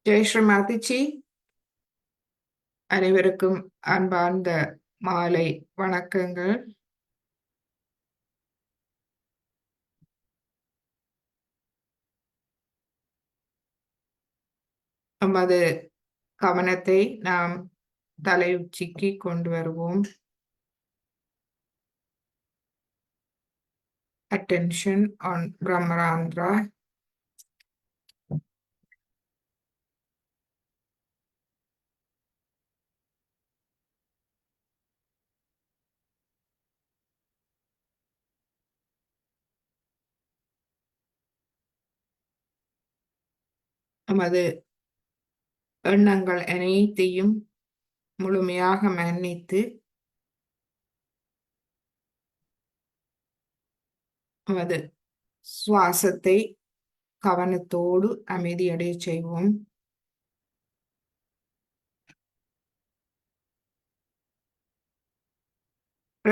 ஜெய் ஸ்ரீ மாதாஜி. அனைவருக்கும் அன்பார்ந்த மாலை வணக்கங்கள். நமது கவனத்தை நாம் தலையுச்சிக்கு கொண்டு வருவோம். Attention on Brahmarandra. நமது எண்ணங்கள் அனைத்தையும் முழுமையாக மன்னித்து நமது சுவாசத்தை கவனத்தோடு அமைதியடைய செய்வோம்.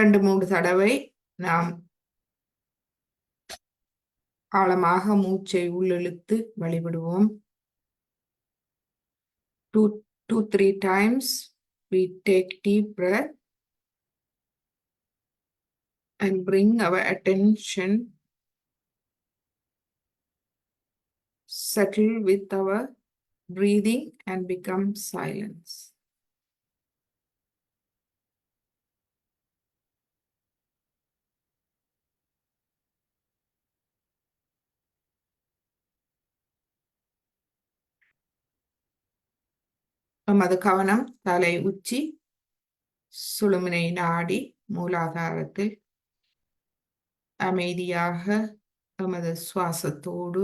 ரெண்டு மூன்று தடவை நாம் ஆழமாக மூச்சை உள்ளிழுத்து வழிபடுவோம். 2-3 times we take deep breath and bring our attention, settle with our breathing and become silence. நமது கவனம் தலை உச்சி சுழுமுனை நாடி மூலாதாரத்தில் அமைதியாக நமது சுவாசத்தோடு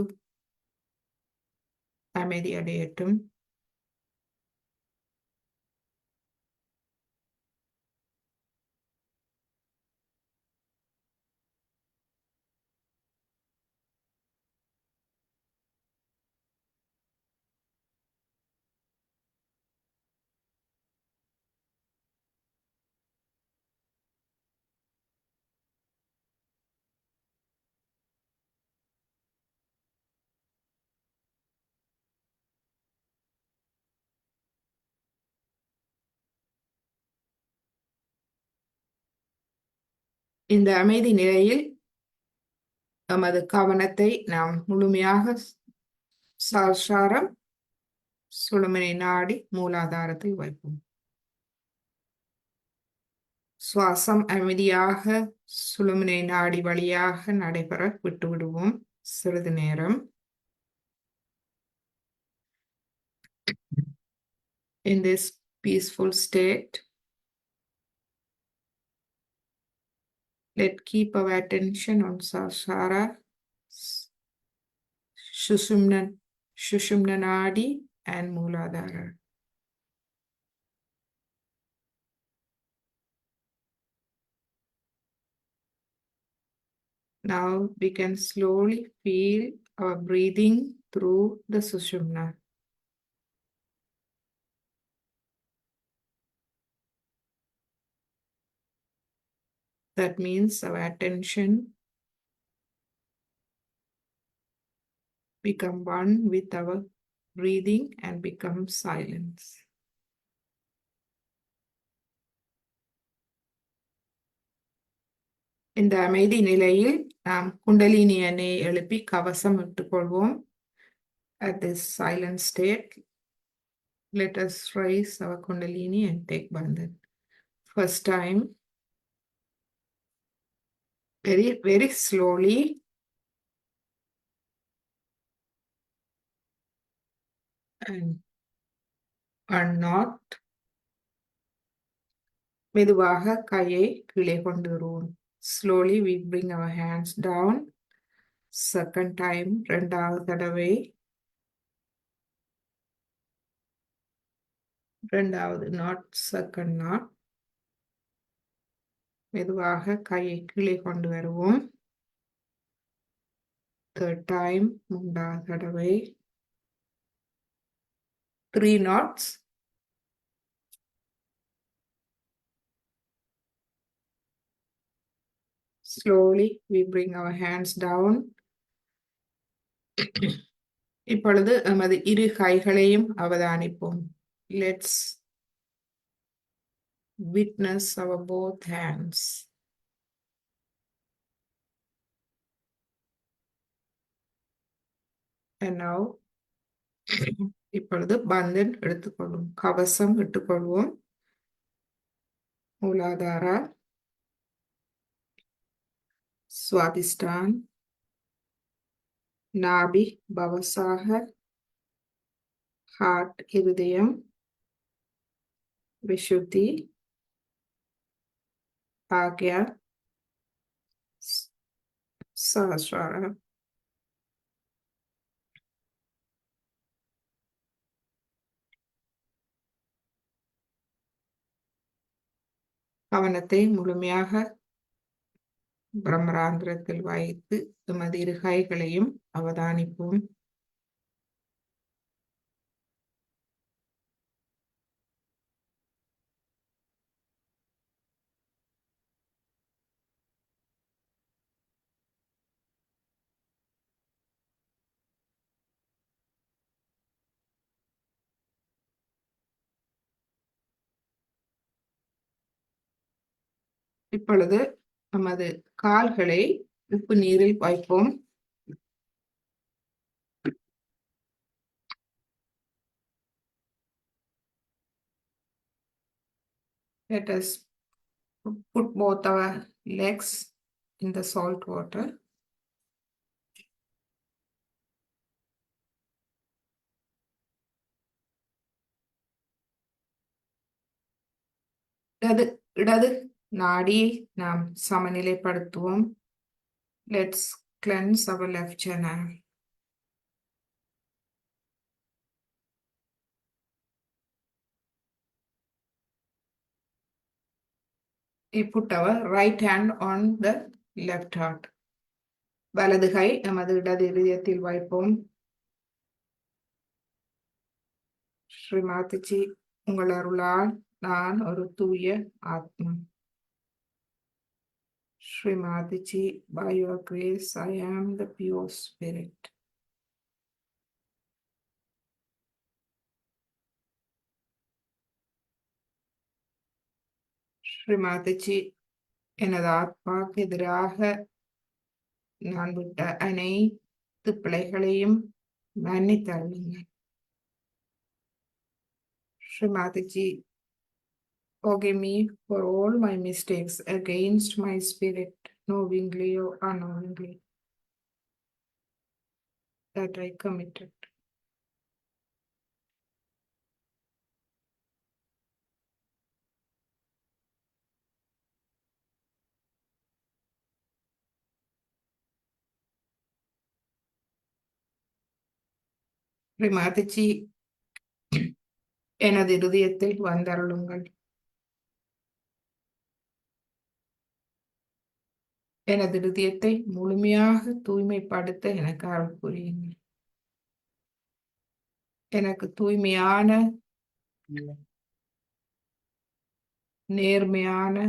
அமைதி அடையட்டும். இந்த அமைதி நிலையில் நமது கவனத்தை நாம் முழுமையாக சஹஸ்ராரம் சுழுமுனை நாடி மூலாதாரத்தில் வைப்போம். சுவாசம் அமைதியாக சுழுமுனை நாடி வழியாக நடைபெற விட்டுவிடுவோம் சிறிது நேரம். In this peaceful state, let's keep our attention on Sahasrara, Sushumna Nadi and Mooladhara. Now we can slowly feel our breathing through the Sushumna. That means our attention become one with our breathing and become silence. இந்த அமைதி நிலையில் நாம் குண்டலினி எண்ணெயை எழுப்பி கவசம் இட்டுக்கொள்வோம். At this silent state, let us raise our kundalini and take bandhan. First time, very slowly, and one knot. மெதுவாக கையை கீழே கொண்டு வருவோம். Slowly we bring our hands down. Second time, இரண்டாவது தடவை, இரண்டாவது knot, second knot. மெதுவாக கையை கீழே கொண்டு வருவோம். Third time, மூன்றாவது தடவை, 3 knots. Slowly we bring our hands down. இப்பொழுது எமது இரு கைகளையும் அவதானிப்போம். Let's witness our both hands. And now, இப்பொழுது பந்தன் எடுத்துக்கொள்வோம், கவசம் இட்டுக்கொள்வோம். மூலாதார, சுவாதிஷ்டான், நாபி, பவசாக, ஹார்ட், இருதயம், விஷுத்தி, ஆக்யா, சஹஸ்ரார. கவனத்தை முழுமையாக பிரம்மராந்திரத்தில் வைத்து எமது இரு கைகளையும் அவதானிப்போம். இப்பொழுது நமது கால்களை உப்பு நீரில் வைப்போம். Let us put both our legs in the salt water. இடது நாடியை நாம் சமநிலைப்படுத்துவோம். Let's cleanse our left channel. We put our right hand on the left heart. வலது கை நமது இடது இதயத்தில் வைப்போம். ஸ்ரீமாதிஜி, உங்கள் அருளால் நான் ஒரு தூய ஆத்மா. Srimatiji, by your grace, I am the pure spirit. Srimatiji, எனது ஆத்மாவுக்கு எதிராக நான் விட்ட அனைத்து பிழைகளையும் மன்னித்தருளுங்கள். Srimatiji, forgive me for all my mistakes against my spirit, knowingly or unknowingly, that I committed. Srimatiji, எனது இருதயத்தில் வந்தருளுங்கள். எனது இருதயத்தை முழுமையாக தூய்மைப்படுத்த எனக்கு அருள் புரியுங்கள். எனக்கு தூய்மையான, நேர்மையான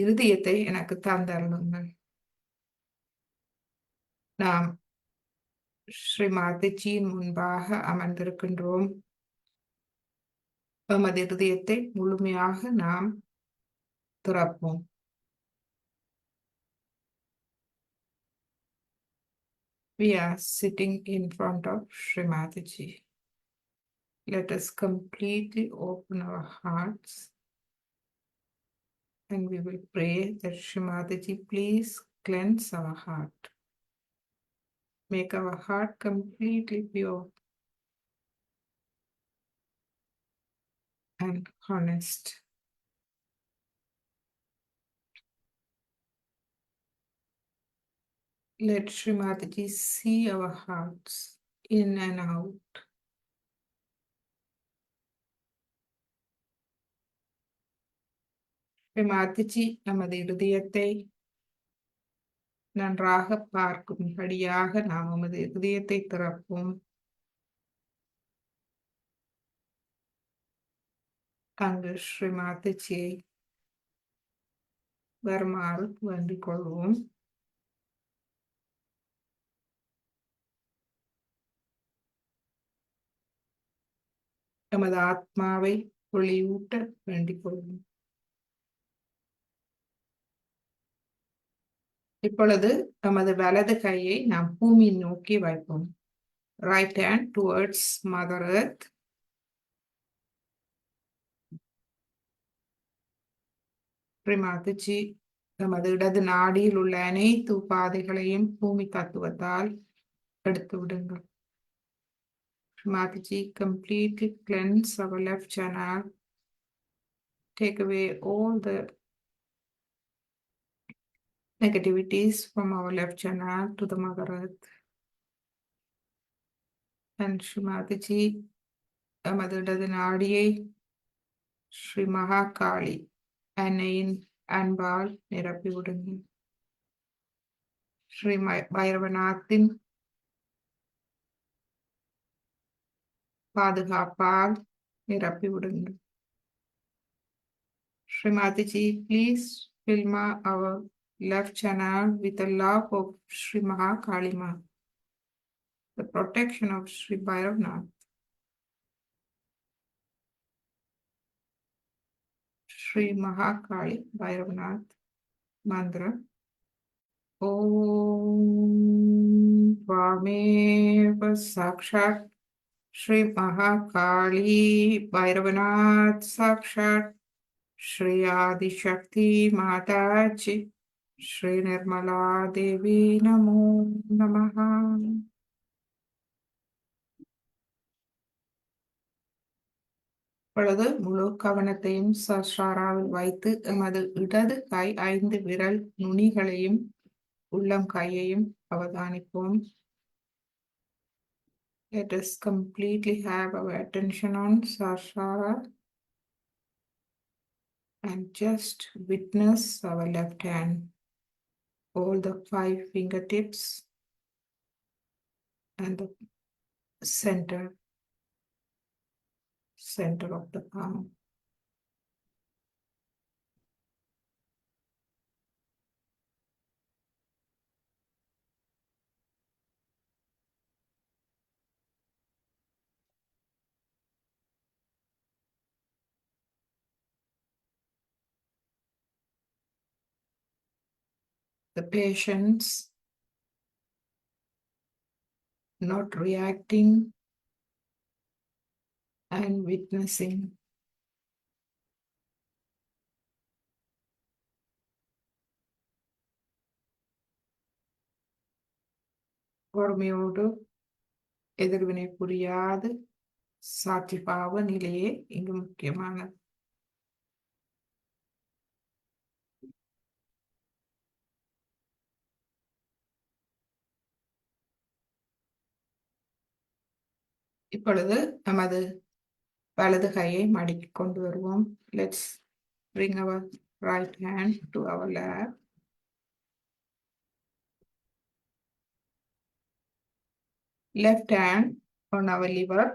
இருதயத்தை எனக்கு தந்தருளுங்கள். நாம் ஸ்ரீமாதிஜியின் முன்பாக அமர்ந்திருக்கின்றோம். எமது இருதயத்தை முழுமையாக நாம் திறப்போம். We are sitting in front of Srimatiji. Let us completely open our hearts and we will pray that Srimatiji please cleanse our heart. Make our heart completely pure and honest. Let Srimatiji see our hearts in and out. Srimatiji, நமது இருதயத்தை நன்றாக பார்க்கும்படியாக நாம் நமது இதயத்தை திறப்போம். அங்கு ஸ்ரீமாதிஜியை வருமாறு வேண்டிக் கொள்வோம். எமது ஆத்மாவை ஒளியூட்ட வேண்டிக் கொள்வோம். இப்பொழுது நமது வலது கையை நாம் பூமி நோக்கி வைப்போம். Right hand towards Mother Earth. ஸ்ரீமாதாஜி நமது இடது நாடியில் உள்ள அனைத்து உபாதைகளையும் பூமி தத்துவத்தால் எடுத்து விடுங்கள். Mataji, completely cleanse our left channel. Take away all the negativities from our left channel to the Mother Earth. And Mataji, நமது இடது நாடியை ஸ்ரீ மகாகாளி அன்னையின் அன்பால் நிரப்பி விடுங்கள். ஸ்ரீ பைரவநாத்தின் பாதுகாப்பால் நிரப்பி விடுங்கள். Srimati please fill our left channel with the love of Sri Mahakali Ma, the protection of Sri Bhairavnath. Sri Mahakali Bhairavnath mantra. Om Tvameva Sakshat Sri Mahakali Bhairavnath Sakshat Shri Adi Shakti Mataji Shri Nirmala Devi Namo Namaha. இப்பொழுது முழு கவனத்தையும் சஹஸ்ராராவில் வைத்து எமது இடது கை 5 விரல் நுனிகளையும் உள்ளம் கையையும் அவதானிப்போம். Let us completely have our attention on Sahasrara and just witness our left hand, all the 5 fingertips and the center of the palm. The patience, not reacting and witnessing. பொறுமையோடு எதிர்வினை புரியாது சாட்சிபாவ நிலையே இங்கு முக்கியமானது. இப்பொழுது நமது வலது கையை மடக்கி கொண்டு வருவோம். Let's bring our right hand to our lap. Left hand on our liver.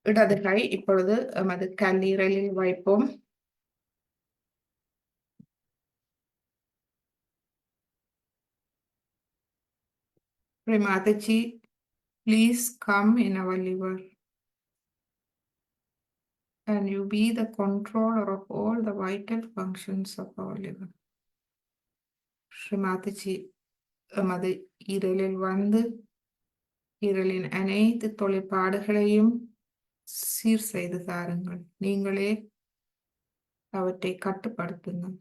இடது கை இப்பொழுது நமது கல்லீரலில் வைப்போம். Mataji, please come in our liver and you be the controller of all the vital functions of our liver. Mataji, நமது ஈரலில் வந்து ஈரலின் அனைத்து தொழிற்பாடுகளையும் சீர் செய்து தாருங்கள். நீங்களே அவற்றை கட்டுப்படுத்துங்கள்.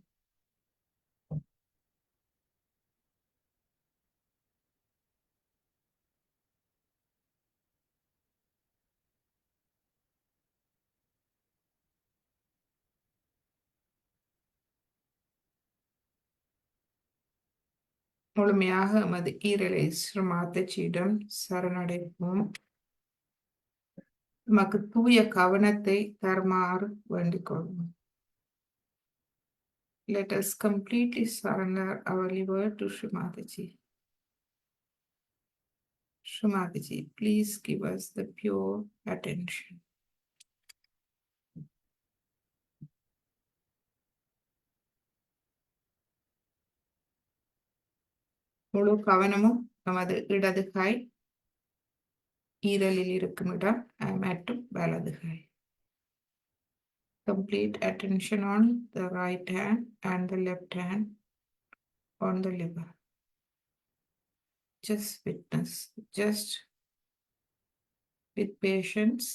முழுமையாக எமது ஈரலை ஸ்ரீமாதாஜியிடம் சரணடைப்போம். நமக்கு தூய கவனத்தை தருமாறு வேண்டிக் கொள்வோம். Let us completely surrender our liver to Srimataji. Srimataji, please give us the pure attention. முழு கவனமும் நமது இடது கை ஈரலில் இருக்கும் இடம் மற்றும் வலது கை. Complete attention on the right hand and the left hand on the liver. Just witness, just with patience,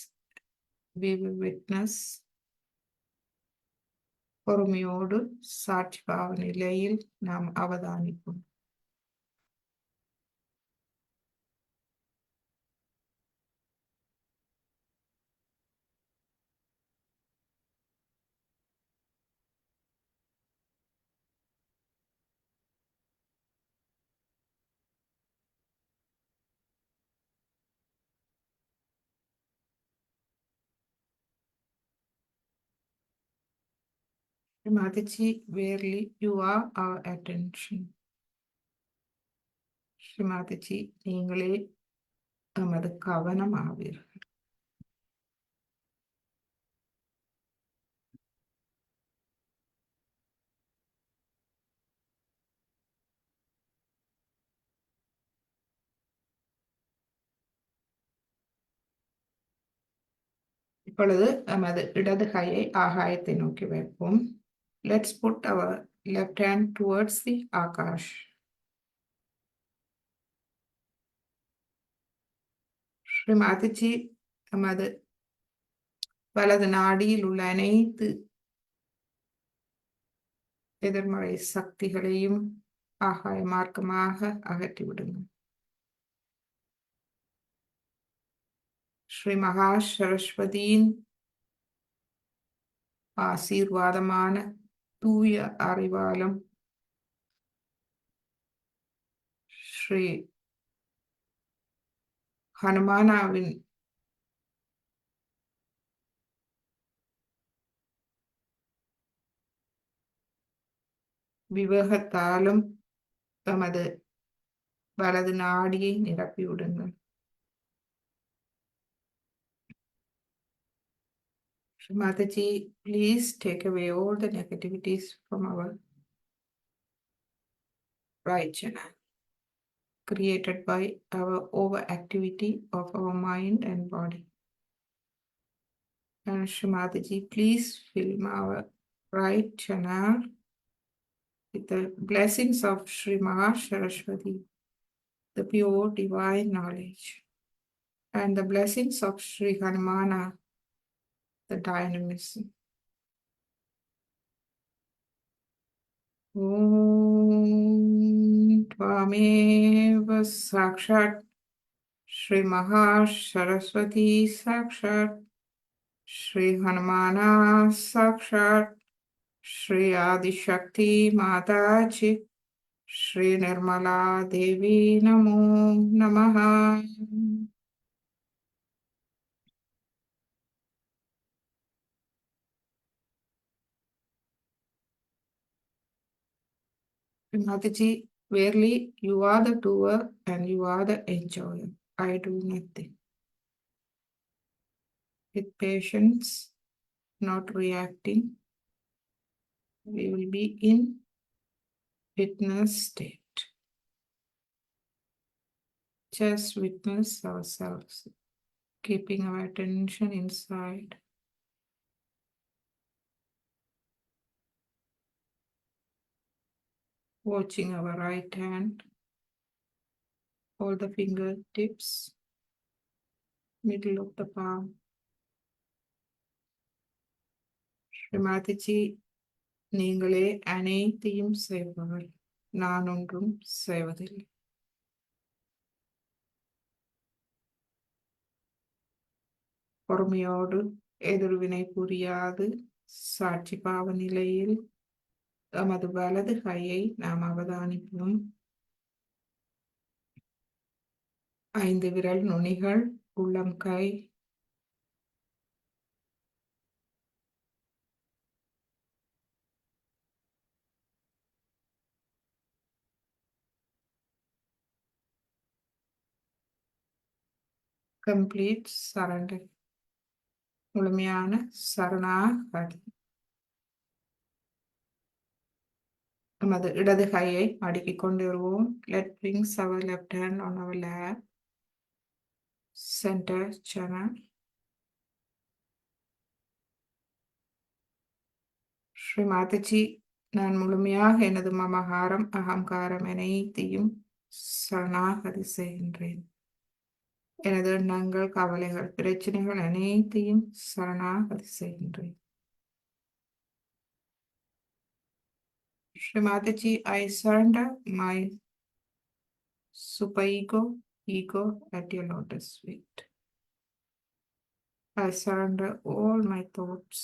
we will witness. பொறுமையோடு சாட்சி பாவ நிலையில் நாம் அவதானிப்போம். Mataji, verily you are our attention. ஸ்ரீமாதாஜி, நீங்களே நமது கவனம் ஆவீர்கள். இப்பொழுது நமது இடது கையை ஆகாயத்தை நோக்கி வைப்போம். Let's put our left hand towards the Akash. ஸ்ரீமாதாஜி, நமது வலது நாடியில் உள்ள அனைத்து எதிர்மறை சக்திகளையும் ஆகாய மார்க்கமாக அகற்றிவிடுங்கள். ஸ்ரீ மகா சரஸ்வதியின் ஆசீர்வாதமான தூய அறிவாலும் ஸ்ரீ ஹனுமானாவின் விவேகத்தாலும் தமது வலது நாடியை நிரப்பிவிடுங்கள். Mataji, please take away all the negativities from our right channel, created by our overactivity of our mind and body. And Shri Mataji, please fill our right channel with the blessings of Shri Maha Saraswati, the pure divine knowledge, and the blessings of Shri Hanumana, the dynamism. Om Tvameva Sakshat Shri Maha Saraswati Sakshat Shri Hanumana Sakshat Shri Adi Shakti Mataji Shri Nirmala Devi Namo Namaha. Mataji, verily you are the doer and you are the enjoyer. I do nothing. With patience, not reacting, we will be in witness state. Just witness ourselves, keeping our attention inside. Watching our right hand, all the fingertips, middle of the palm. ஸ்ரீமாதாஜி, நீங்களே அனைத்தையும் செய்பவர், நான் ஒன்றும் செய்வதில்லை. பொறுமையோடு எதிர்வினை புரியாது சாட்சி பாவ நிலையில் நமது வலது கையை நாம் அவதானிப்போம். 5 விரல் நுனிகள், உள்ளம் கை, complete surrender, முழுமையான சரணாகதி. நமது இடது கையை அடுக்கிக் கொண்டு வருவோம். Let's bring our left hand on our lap. center channel. Sri Mataji, நான் முழுமையாக எனது மமகாரம் அகங்காரம் அனைத்தையும் சரணாகதி செய்கின்றேன். எனது எண்ணங்கள் கவலைகள் பிரச்சனைகள் அனைத்தையும் சரணாகதி செய்கின்றேன். Sri Mataji, I surrender my super ego at your lotus feet. I surrender all my thoughts.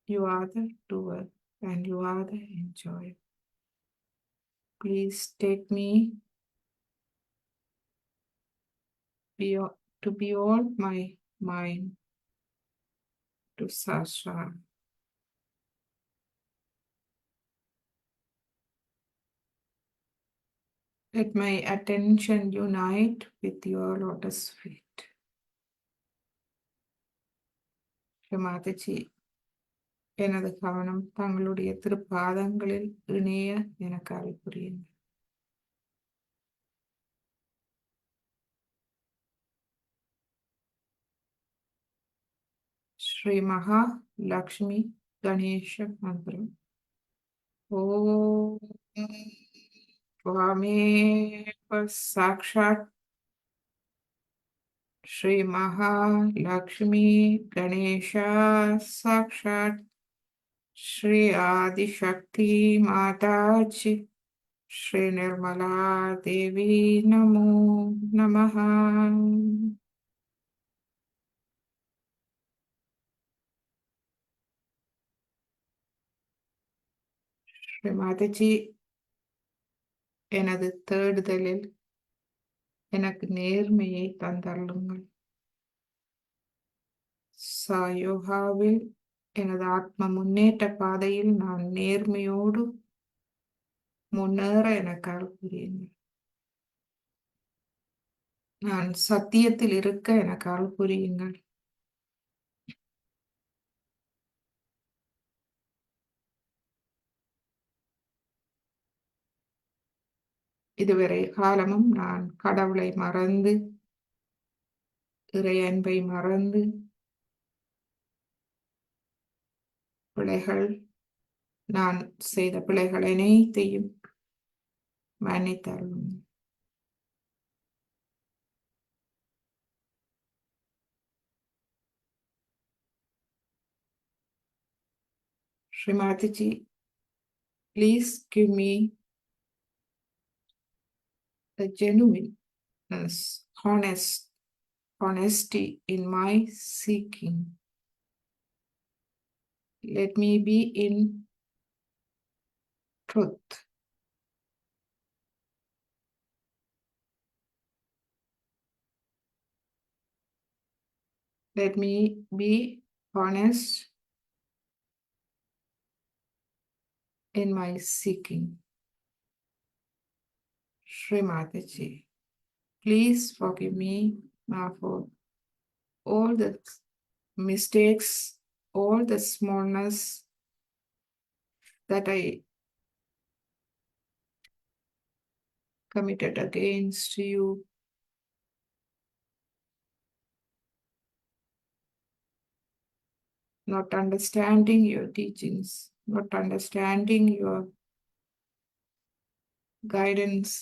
You are the doer and you are the enjoyer. Please take me beyond my mind to Sasha. Let my attention unite with your lotus feet. Mataji, எனது கவனம் தங்களுடைய திருப்பாதங்களில் இணைய எனக்கு அருள் புரியுங்கள். ஸ்ரீ மகா லக்ஷ்மி கணேஷ மந்திரம். ஓம் त्वमेव साक्षात् श्री महालक्ष्मी गणेश साक्षात् श्री आदिशक्ति माताजी श्री निर्मला देवी नमो नमः. ஸ்ரீ மாதாஜி, எனது தேடுதலில் எனக்கு நேர்மையை தந்தருளுங்கள். சாயோகாவில் எனது ஆத்ம முன்னேற்ற பாதையில் நான் நேர்மையோடு முன்னேற எனக்கு அருள் புரியுங்கள். நான் சத்தியத்தில் இருக்க எனக்கு அருள் புரியுங்கள். இதுவரை காலமும் நான் கடவுளை மறந்து இறை அன்பை மறந்து நான் செய்த பிழைகள் அனைத்தையும் மன்னித்தருளும். Shri Mataji, please give me the genuineness, honesty in my seeking. Let me be in truth. Let me be honest in my seeking. Shri Mataji, please forgive me for all the mistakes, all the smallness that I committed against you. Not understanding your teachings, not understanding your guidance.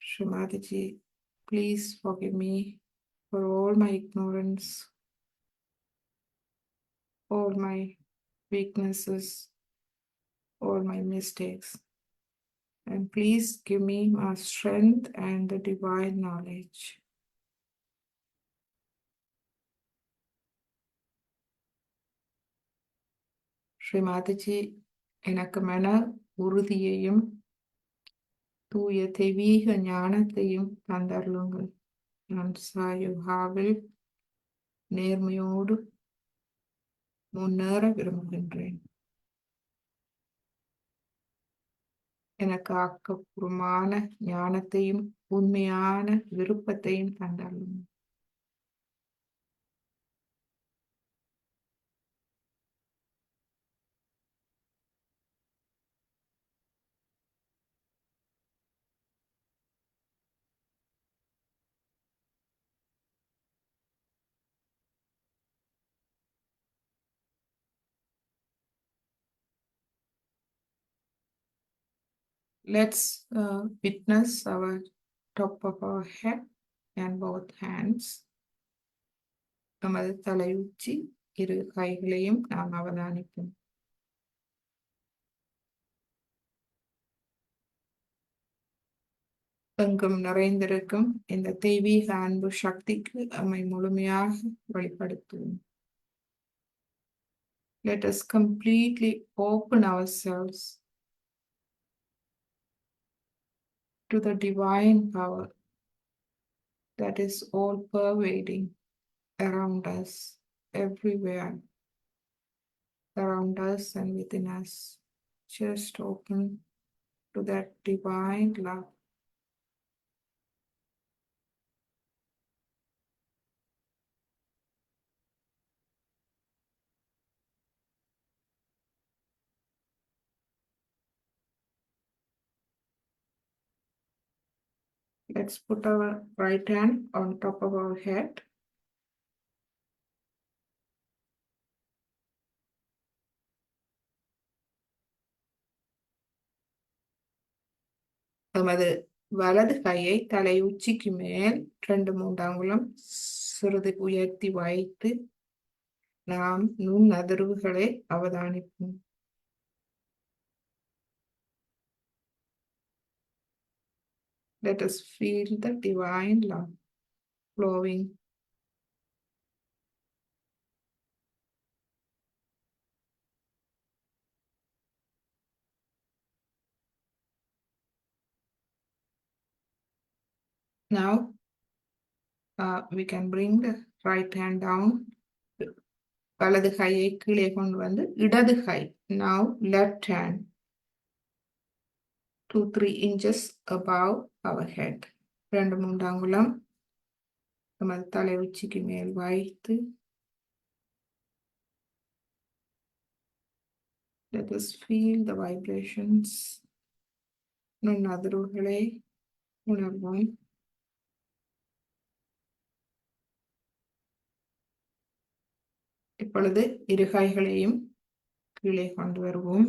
Shri Mataji, please forgive me for all my ignorance, all my weaknesses, all my mistakes. And please give me my strength and the divine knowledge. Sri Mataji, எனக்கு மன உறுதியையும் தூய தெய்வீக ஞானத்தையும் தந்தருளுங்கள். நான் சாயுகாவில் நேர்மையோடு முன்னேற விரும்புகின்றேன். எனக்கு ஆக்கப்பூர்வமான ஞானத்தையும் உண்மையான விருப்பத்தையும் தந்தருளுங்கள். Let's witness our top of our head and both hands. நமது தலையுச்சி இரு கைகளையும் நாம் அவதானிப்போம். எங்கும் நிறைந்திருக்கும் இந்த தெய்வீக அன்பு சக்திக்கு நம்மை முழுமையாக வெளிப்படுத்துவோம். Let us completely open ourselves to the divine power that is all pervading around us, everywhere, around us and within us. Just open to that divine love. Let's put our right hand on top of our head. நமது வலது கையை தலை உச்சிக்கு மேல் 2-3 அங்குலம் சிறிது உயர்த்தி வைத்து நாம் நுண் அதிர்வுகளை அவதானிப்போம். Let us feel the divine love flowing. Now we can bring the right hand down. வலது கையை கீழே கொண்டு வந்து இடது கை. Now left hand 2-3 inches above our head. 2-3 அங்குலம் நமது தலை உச்சிக்கு மேல் வைத்து let us feel the vibrations. நுண் அதிர்வுகளை உணர்வோம். இப்பொழுது இரு கைகளையும் கீழே கொண்டு வருவோம்.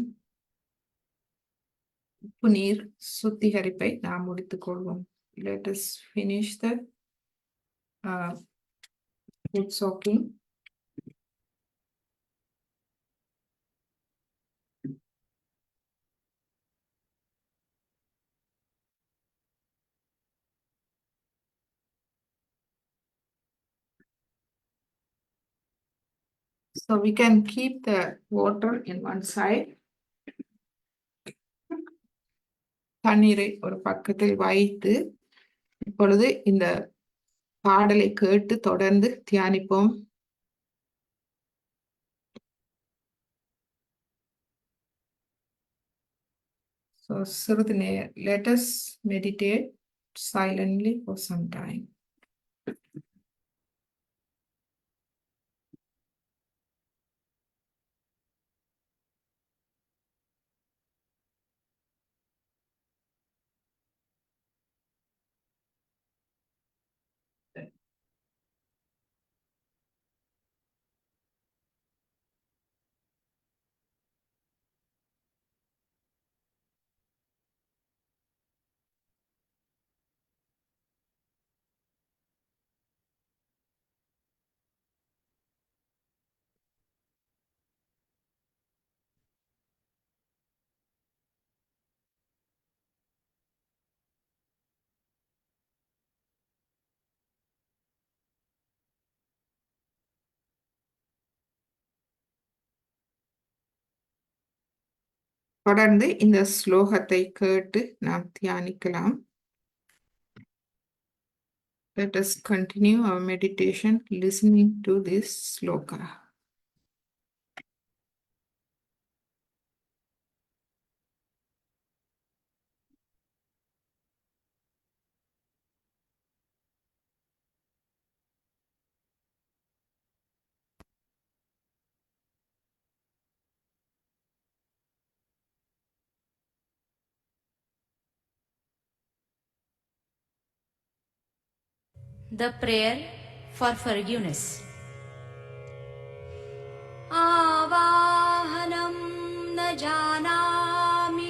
உப்பு நீர் சுத்திகரிப்பை நாம் முடித்துக் கொள்வோம். Let us finish the food soaking. So we can keep the water in one side. தண்ணீரை ஒரு பக்கத்தில் வைத்து இப்பொழுது இந்த பாடலை கேட்டு தொடர்ந்து தியானிப்போம். So சிறிது நேரம் let us meditate silently for some time. தொடர்ந்து இந்த ஸ்லோகத்தை கேட்டு நாம் தியானிக்கலாம். Let us continue our meditation listening to this sloka. The prayer for forgiveness. Avahanam na janami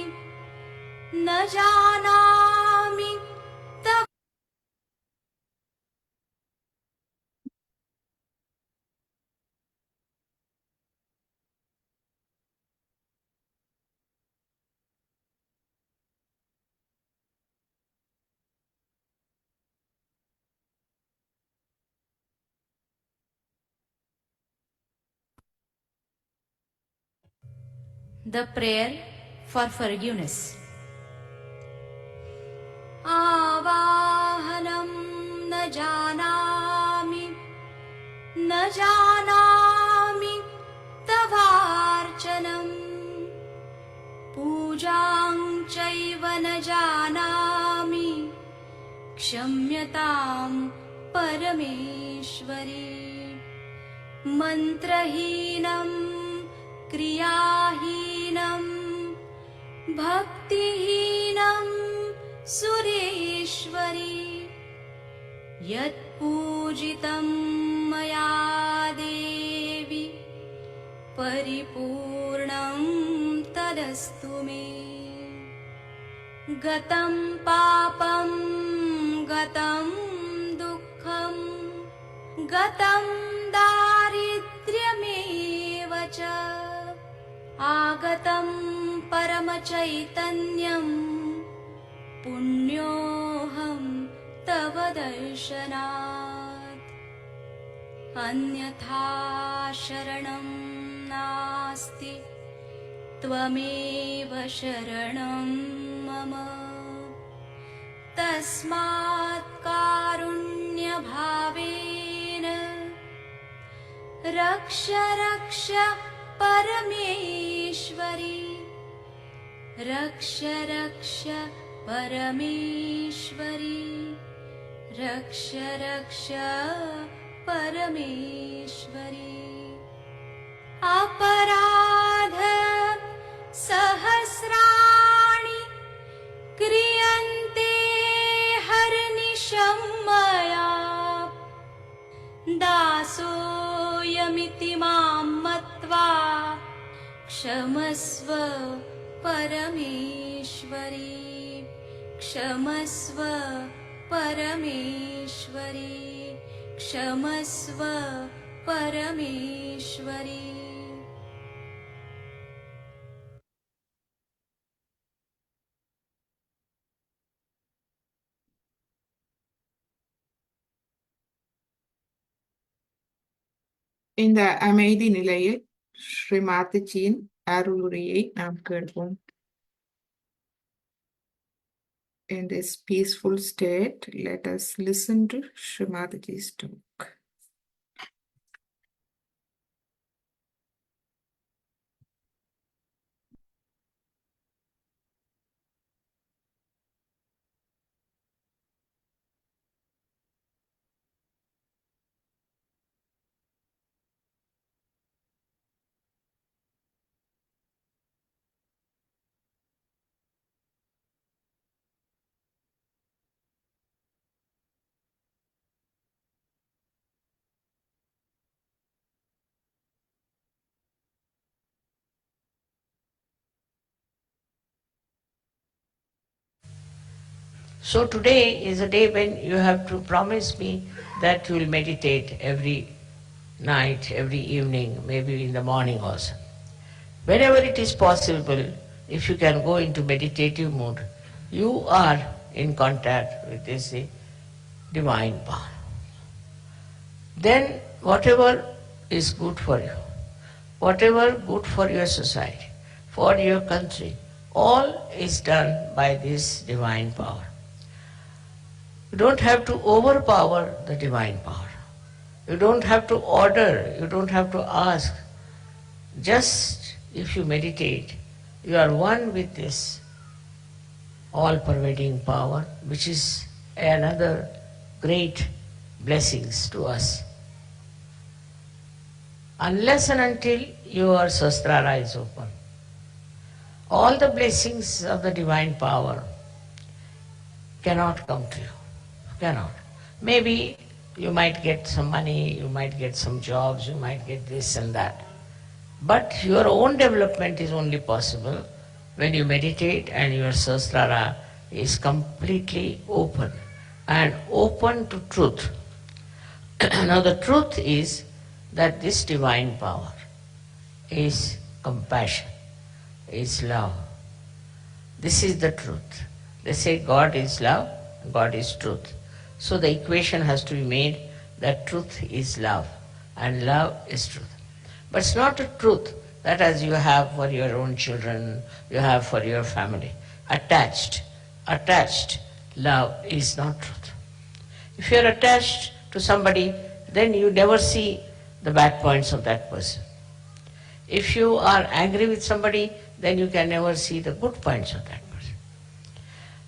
न जानामि तव The prayer for forgiveness. आवाहनं न जानामि तवार्चनं पूजां चैव न जानामि क्षम्यतां परमेश्वरी मन्त्रहीनं क्रियाहीनं भक्तिहीनं सुरेश्वरी यत्पूजितं मया देवि परिपूर्णं तदस्तु मे गतं पापं गतं दुःखं गतं दारिद्र्यमेव च आगतं परमचैतन्यं पुण्योऽहं तव दर्शनात् अन्यथा शरणं नास्ति त्वमेव शरणं मम तस्मात् कारुण्यभावेन रक्ष रक्ष परमेश्वरी रक्ष रक्ष परमेश्वरी रक्ष रक्ष परमेश्वरी अपराध सहस्राणि क्रियन्ते हरनिशं मया दासोऽयमिति मां मत्वा क्षमस्व परमेश्वरी क्षमस्व परमेश्वरी क्षमस्व परमेश्वरी இந்த அமைதி நிலையில் ஸ்ரீமாதிஜியின் அருளுரையை நாம் கேட்போம். In this peaceful state, let us listen to Srimatiji's talk. So today is a day when you have to promise me that you will meditate every night, every evening, maybe in the morning also. Whenever it is possible, if you can go into meditative mood, you are in contact with this divine power. Then whatever is good for you, whatever good for your society, for your country, all is done by this divine power. You don't have to overpower the divine power. You don't have to order, you don't have to ask. Just if you meditate, you are one with this all-pervading power, which is another great blessings to us. Unless and until your Sahasrara is open, all the blessings of the divine power cannot come to you. Cannot. Maybe you might get some money, you might get some jobs, you might get this and that. But your own development is only possible when you meditate and your Sahasrara is completely open and open to truth. Now the truth is that this divine power is compassion, is love. This is the truth. They say God is love, God is truth. So the equation has to be made that truth is love and love is truth. But it's not a truth that as you have for your own children, you have for your family. Attached love is not truth. If you are attached to somebody, then you never see the bad points of that person. If you are angry with somebody, then you can never see the good points of that person.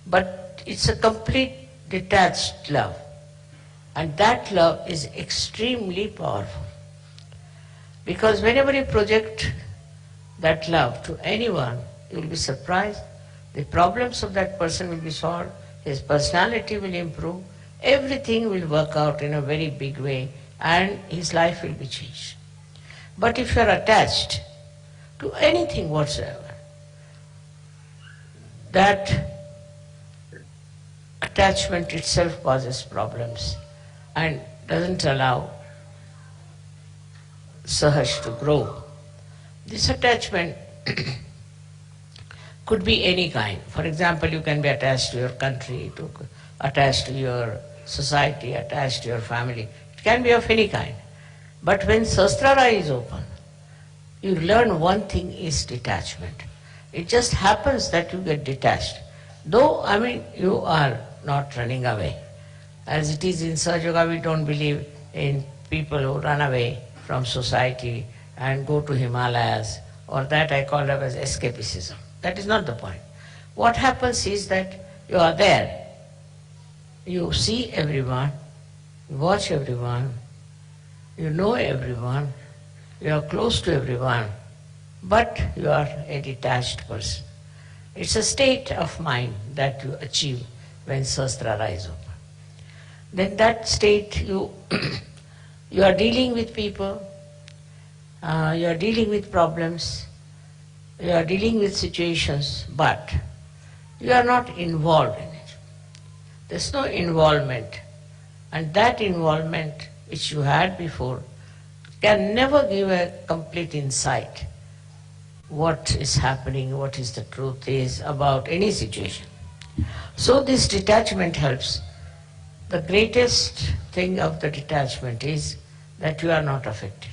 But it's a complete detached love. And that love is extremely powerful. Because whenever you project that love to anyone, you will be surprised. The problems of that person will be solved, his personality will improve, everything will work out in a very big way, and his life will be changed. But if you are attached to anything whatsoever, that attachment itself causes problems and doesn't allow Sahaj to grow. This attachment could be any kind. For example, you can be attached to your country, attached to your society, attached to your family. It can be of any kind. But when Sahasrara is open, you learn one thing is detachment. It just happens that you get detached. Though, you are not running away. As it is in Sahaja Yoga, we don't believe in people who run away from society and go to Himalayas, or that I call it as escapism. That is not the point. What happens is that you are there. You see everyone, you watch everyone, you know everyone, you are close to everyone, but you are a detached person. It's a state of mind that you achieve when Sahasrara is open. Then that state you are dealing with people, you are dealing with problems, you are dealing with situations, but you are not involved in it. There's no involvement. And that involvement which you had before can never give a complete insight what is happening, what is the truth is about any situation. So this detachment helps. The greatest thing of the detachment is that you are not affected.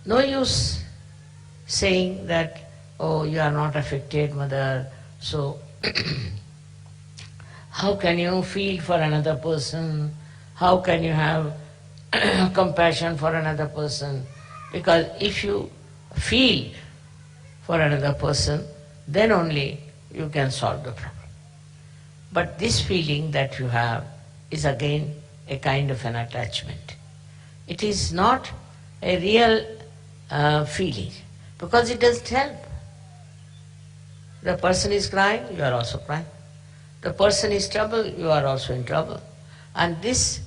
No use saying that, oh, you are not affected, mother, so how can you feel for another person? How can you have compassion for another person? Because if you feel for another person, then only you can solve the problem. But this feeling that you have is again a kind of an attachment. It is not a real feeling, because it doesn't help. The person is crying, you are also crying. The person is troubled, you are also in trouble. And this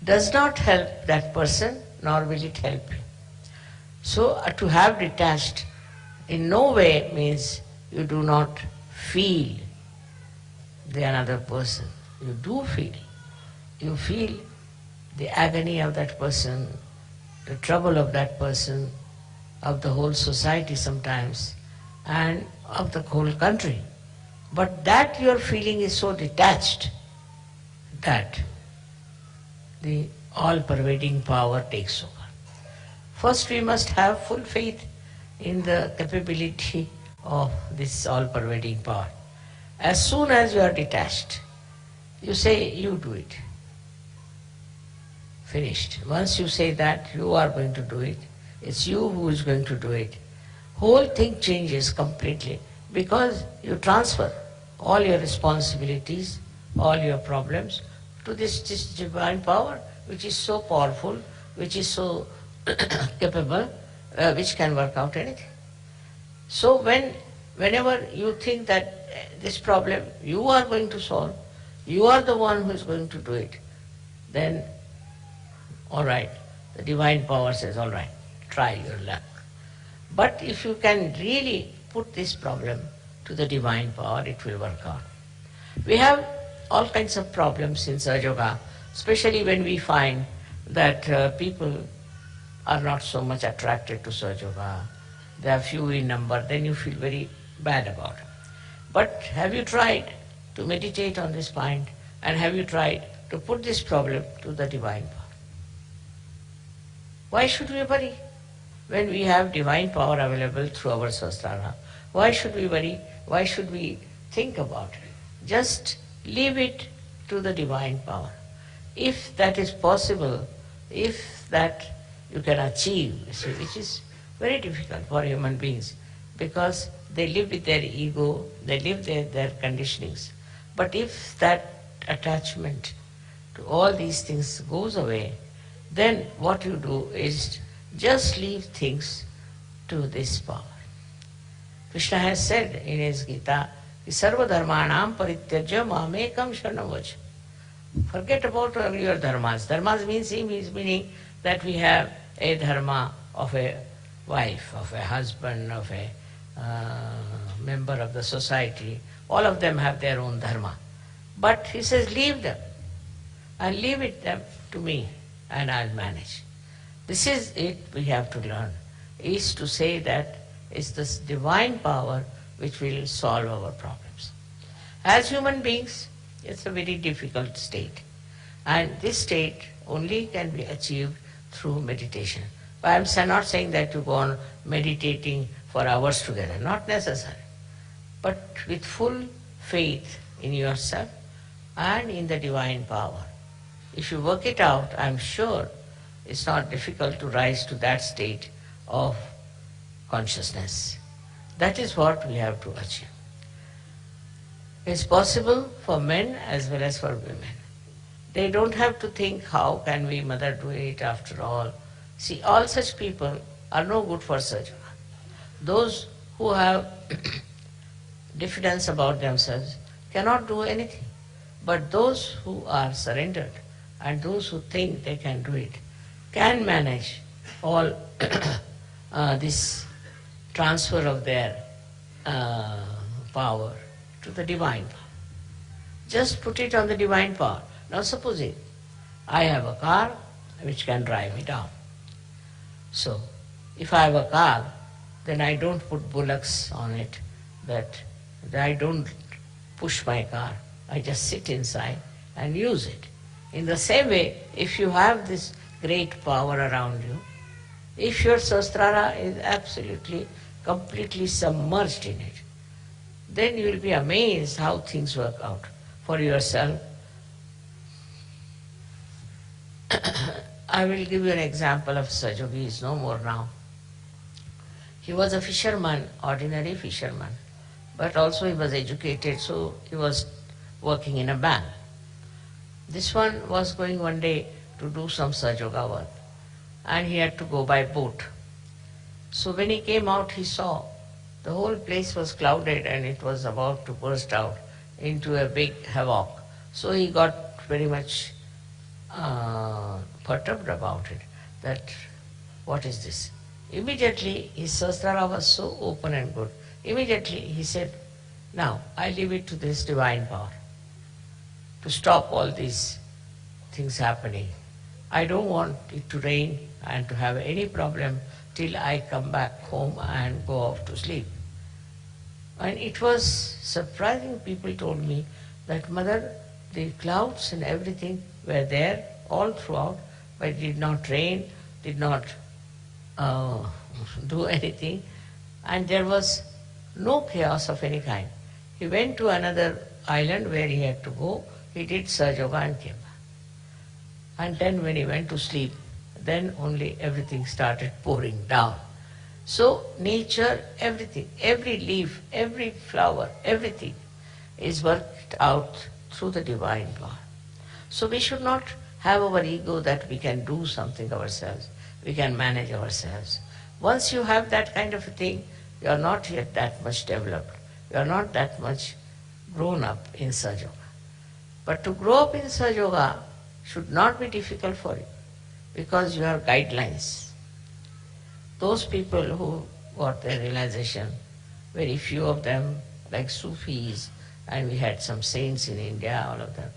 does not help that person, nor will it help you. So to have detached in no way means you do not feel the another person. You do feel. You feel the agony of that person, the trouble of that person, of the whole society sometimes, and of the whole country. But that your feeling is so detached that the all-pervading power takes over. First we must have full faith in the capability of this all-pervading power. As soon as you are detached, you say, you do it. Finished. Once you say that, you are going to do it, it's you who is going to do it, whole thing changes completely, because you transfer all your responsibilities, all your problems to this divine power, which is so powerful, which is so capable, which can work out anything. So whenever you think that this problem you are going to solve, you are the one who is going to do it, then all right, the divine power says, all right, try your luck. But if you can really put this problem to the divine power, it will work out. We have all kinds of problems in Sahaja Yoga, especially when we find that people are not so much attracted to Sahaja Yoga. They are few in number, then you feel very bad about it. But have you tried to meditate on this point, and have you tried to put this problem to the divine power? Why should we worry when we have divine power available through our Sahasrara? Why should we worry? Why should we think about it? Just leave it to the divine power. If that is possible, if that you can achieve, which is very difficult for human beings, because they live with their ego, they live their conditionings. But if that attachment to all these things goes away, then what you do is just leave things to this power. Krishna has said in his Gita, Sarva dharmanam parityajya mamekam sharanam vaja. Forget about all your dharmas. Dharmas meaning that we have a dharma of a wife, of a husband, of a member of the society. All of them have their own dharma. But he says, leave them. And leave it them to me, and I'll manage. This is it we have to learn, is to say that it's this divine power which will solve our problems. As human beings, it's a very difficult state. And this state only can be achieved through meditation. But I'm not saying that you go on meditating for hours together, not necessary. But with full faith in yourself and in the divine power. If you work it out, I'm sure it's not difficult to rise to that state of consciousness. That is what we have to achieve. It's possible for men as well as for women. They don't have to think, how can we, mother, do it after all? See, all such people are no good for Sahaja. Those who have diffidence about themselves cannot do anything. But those who are surrendered and those who think they can do it can manage all this transfer of their power to the divine power. Just put it on the divine power. Now supposing I have a car which can drive me down. So if I have a car, then I don't put bullocks on it, that I don't push my car. I just sit inside and use it. In the same way, if you have this great power around you, if your Sahasrara is absolutely, completely submerged in it, then you will be amazed how things work out for yourself. I will give you an example of Sahaja Yogi. He is no more now. He was a fisherman, ordinary fisherman, but also he was educated, so he was working in a bank. This one was going one day to do some Sahaja Yoga work, and he had to go by boat. So when he came out, he saw the whole place was clouded and it was about to burst out into a big havoc. So he got very much perturbed about it, that what is this? Immediately his Sahasrara was so open and good. Immediately he said, now I leave it to this divine power to stop all these things happening. I don't want it to rain and to have any problem till I come back home and go off to sleep. And it was surprising. People told me that, Mother, the clouds and everything were there all throughout, but it did not rain, did not do anything, and there was no chaos of any kind. He went to another island where he had to go, he did Sahaja Yoga and came back. And then when he went to sleep, then only everything started pouring down. So nature, everything, every leaf, every flower, everything is worked out through the divine power. So we should not have our ego that we can do something ourselves, we can manage ourselves. Once you have that kind of a thing, you are not yet that much developed, you are not that much grown up in Sahaja Yoga. But to grow up in Sahaja Yoga should not be difficult for you, because you have guidelines. Those people who got their realization Very few of them, like Sufis, and we had some saints in India, all of them.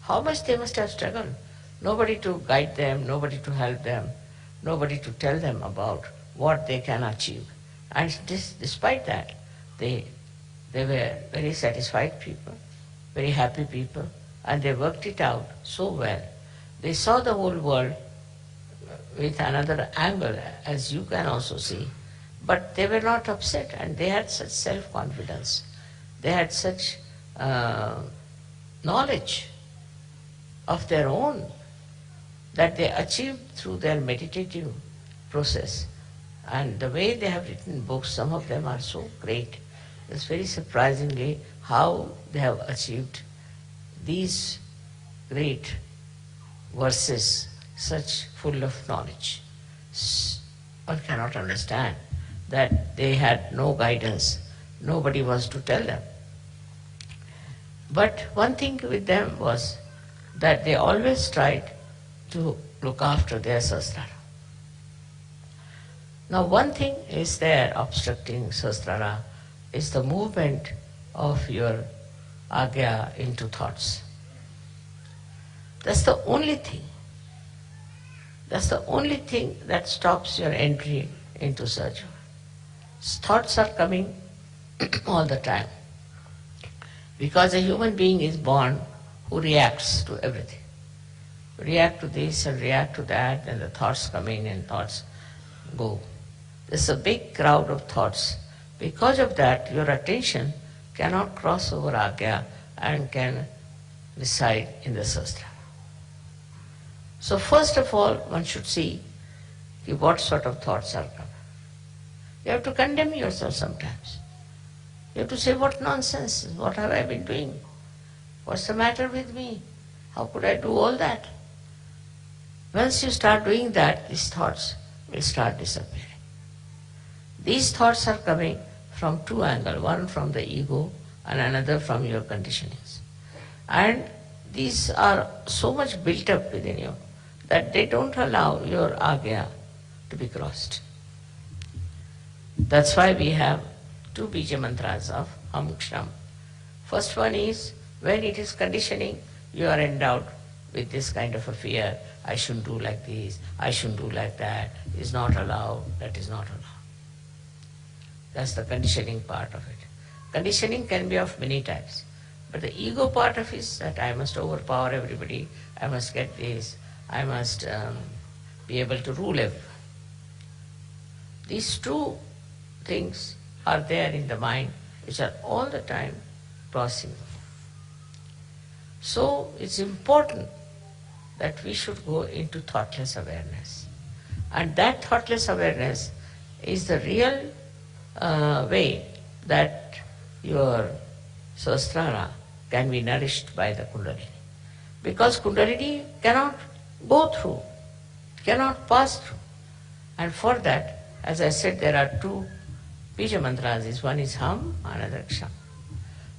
How much they must have struggled. Nobody to guide them, nobody to help them, nobody to tell them about what they can achieve. And despite that, they were very satisfied people, very happy people, and they worked it out so well. They saw the whole world with another angle, as you can also see, but they were not upset, and they had such self-confidence. They had such knowledge of their own that they achieved through their meditative process. And the way they have written books, some of them are so great. It's very surprisingly how they have achieved these great verses, such full of knowledge. One cannot understand that they had no guidance, nobody was to tell them. But one thing with them was that they always tried to look after their sastra. Now one thing is there obstructing sastra is the movement of your agya into thoughts. That's the only thing. That's the only thing that stops your entry into Sahaja. Thoughts are coming all the time. Because a human being is born who reacts to everything. React to this and react to that, and the thoughts come in and thoughts go. There's a big crowd of thoughts. Because of that, your attention cannot cross over agya and can reside in the sastra. So first of all, one should see what sort of thoughts are coming. You have to condemn yourself sometimes. You have to say, what nonsense, what have I been doing? What's the matter with me? How could I do all that? Once you start doing that, these thoughts will start disappearing. These thoughts are coming from two angles, one from the ego and another from your conditionings. And these are so much built up within you that they don't allow your agya to be crossed. That's why we have two bija mantras of Ham Ksham. First one is, when it is conditioning, you are endowed with this kind of a fear. I shouldn't do like this, I shouldn't do like that, is not allowed, that is not allowed. That's the conditioning part of it. Conditioning can be of many types. But the ego part of it is that I must overpower everybody, I must get this, I must be able to rule everyone. These two things are there in the mind, which are all the time crossing. So it's important that we should go into thoughtless awareness. And that thoughtless awareness is the real way that your sahasrara can be nourished by the Kundalini. Because Kundalini cannot go through, cannot pass through. And for that, as I said, there are two bija mantras. One is Ham, another Ksham.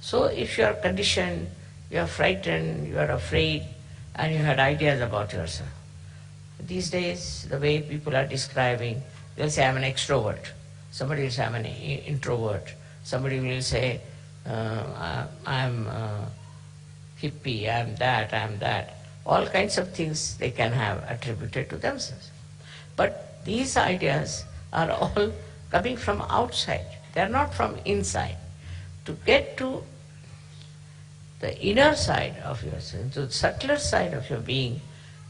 So if you are conditioned, you are frightened, you are afraid, and you had ideas about yourself. These days, the way people are describing, they'll say, I'm an extrovert. Somebody will say, I'm an introvert. Somebody will say, I'm hippie, I'm that. All kinds of things they can have attributed to themselves. But these ideas are all coming from outside. They are not from inside. To get to the inner side of yourself, to the subtler side of your being,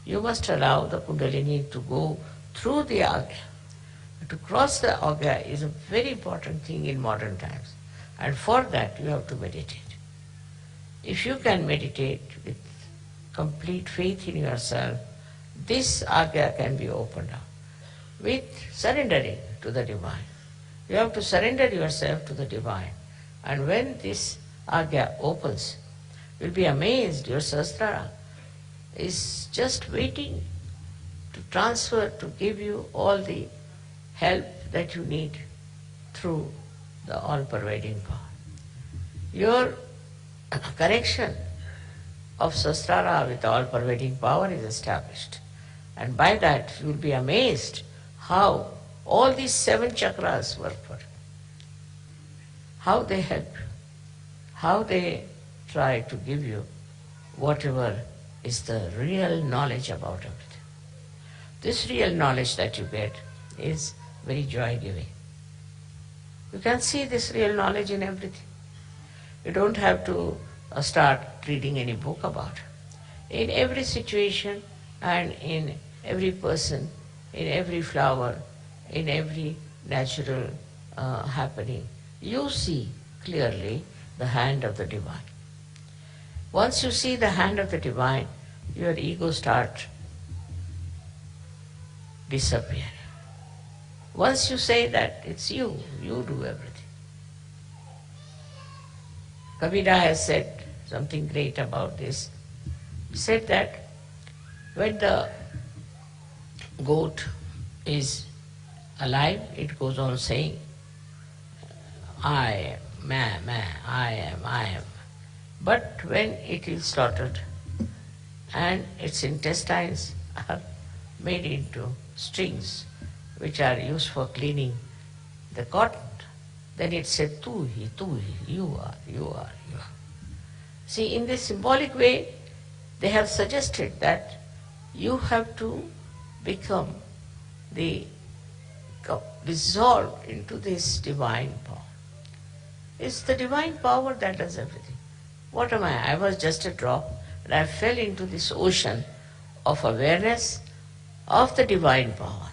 you must allow the Kundalini to go through the agya. To cross the agya is a very important thing in modern times. And for that, you have to meditate. If you can meditate with complete faith in yourself, this agya can be opened up with surrendering to the divine. You have to surrender yourself to the divine. And when this agya opens, you'll be amazed. Your sahasrara is just waiting to transfer, to give you all the help that you need through the all-pervading power. Your correction of sahasrara with all-pervading power is established. And by that, you will be amazed how all these 7 chakras work for you. how they help you, how they try to give you whatever is the real knowledge about everything. This real knowledge that you get is very joy-giving. You can see this real knowledge in everything. You don't have to start reading any book about it. In every situation and in every person, in every flower, in every natural happening, you see clearly the hand of the divine. Once you see the hand of the divine, your ego starts disappearing. Once you say that it's you do everything. Kabira has said something great about this. He said that when the goat is alive, it goes on saying, I am, I am, I am. But when it is slaughtered and its intestines are made into strings which are used for cleaning the cotton, then it said, tu hi, you are, you are, you are. See, in this symbolic way, they have suggested that you have to become the dissolved into this divine power. It's the divine power that does everything. What am I? I was just a drop, and I fell into this ocean of awareness of the divine power.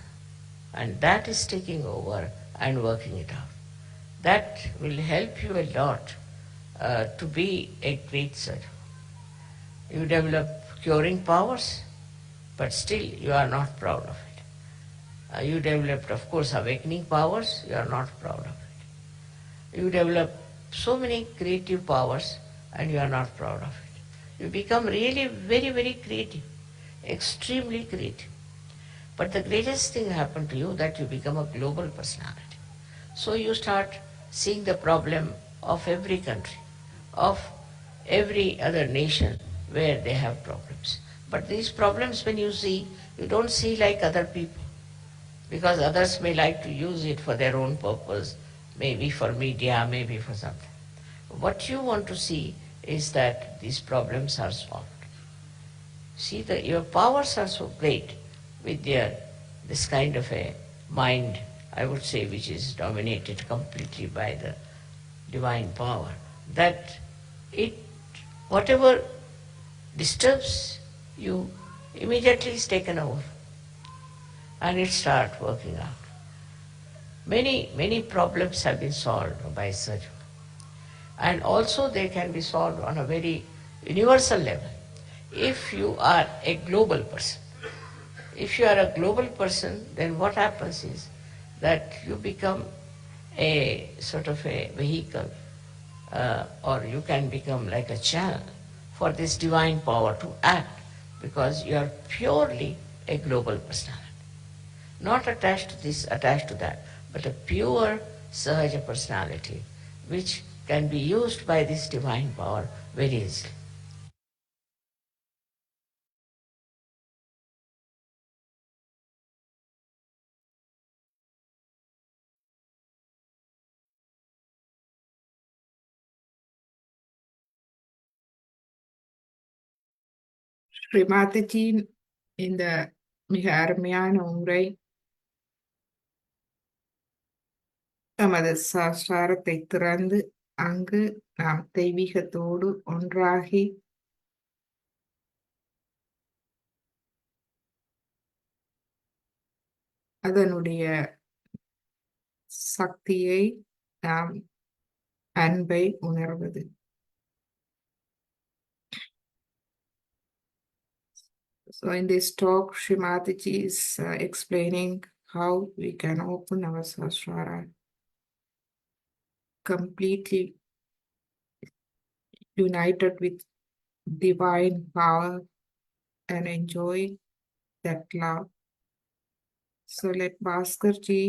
And that is taking over and working it out. That will help you a lot to be a great surgeon. You develop curing powers, but still you are not proud of it. You developed, of course, awakening powers, you are not proud of it. You develop so many creative powers and you are not proud of it. You become really very, very creative, extremely creative. But the greatest thing happened to you that you become a global personality. So you start seeing the problem of every country, of every other nation where they have problems. But these problems, when you see, you don't see like other people, because others may like to use it for their own purpose, maybe for media, maybe for something. What you want to see is that these problems are solved. See, your powers are so great with this kind of a mind, I would say, which is dominated completely by the divine power, that whatever disturbs you immediately is taken over and it starts working out. Many problems have been solved by surgery. And also they can be solved on a very universal level. If you are a global person, then what happens is that you become a sort of a vehicle, or you can become like a channel for this divine power to act, because you are purely a global personality. Not attached to this, attached to that, but a pure Sahaja personality which can be used by this divine power very easily. ஸ்ரீமாதஜியின் இந்த மிக அருமையான உரை நமது சாஸ்திரத்தை திறந்து அங்கு நாம் தெய்வீகத்தோடு ஒன்றாகி அதனுடைய சக்தியை நாம் அன்பை உணர்வது. So in this talk, Srimataji is explaining how we can open our sahasrara completely united with divine power and enjoy that love. So let Bhaskarji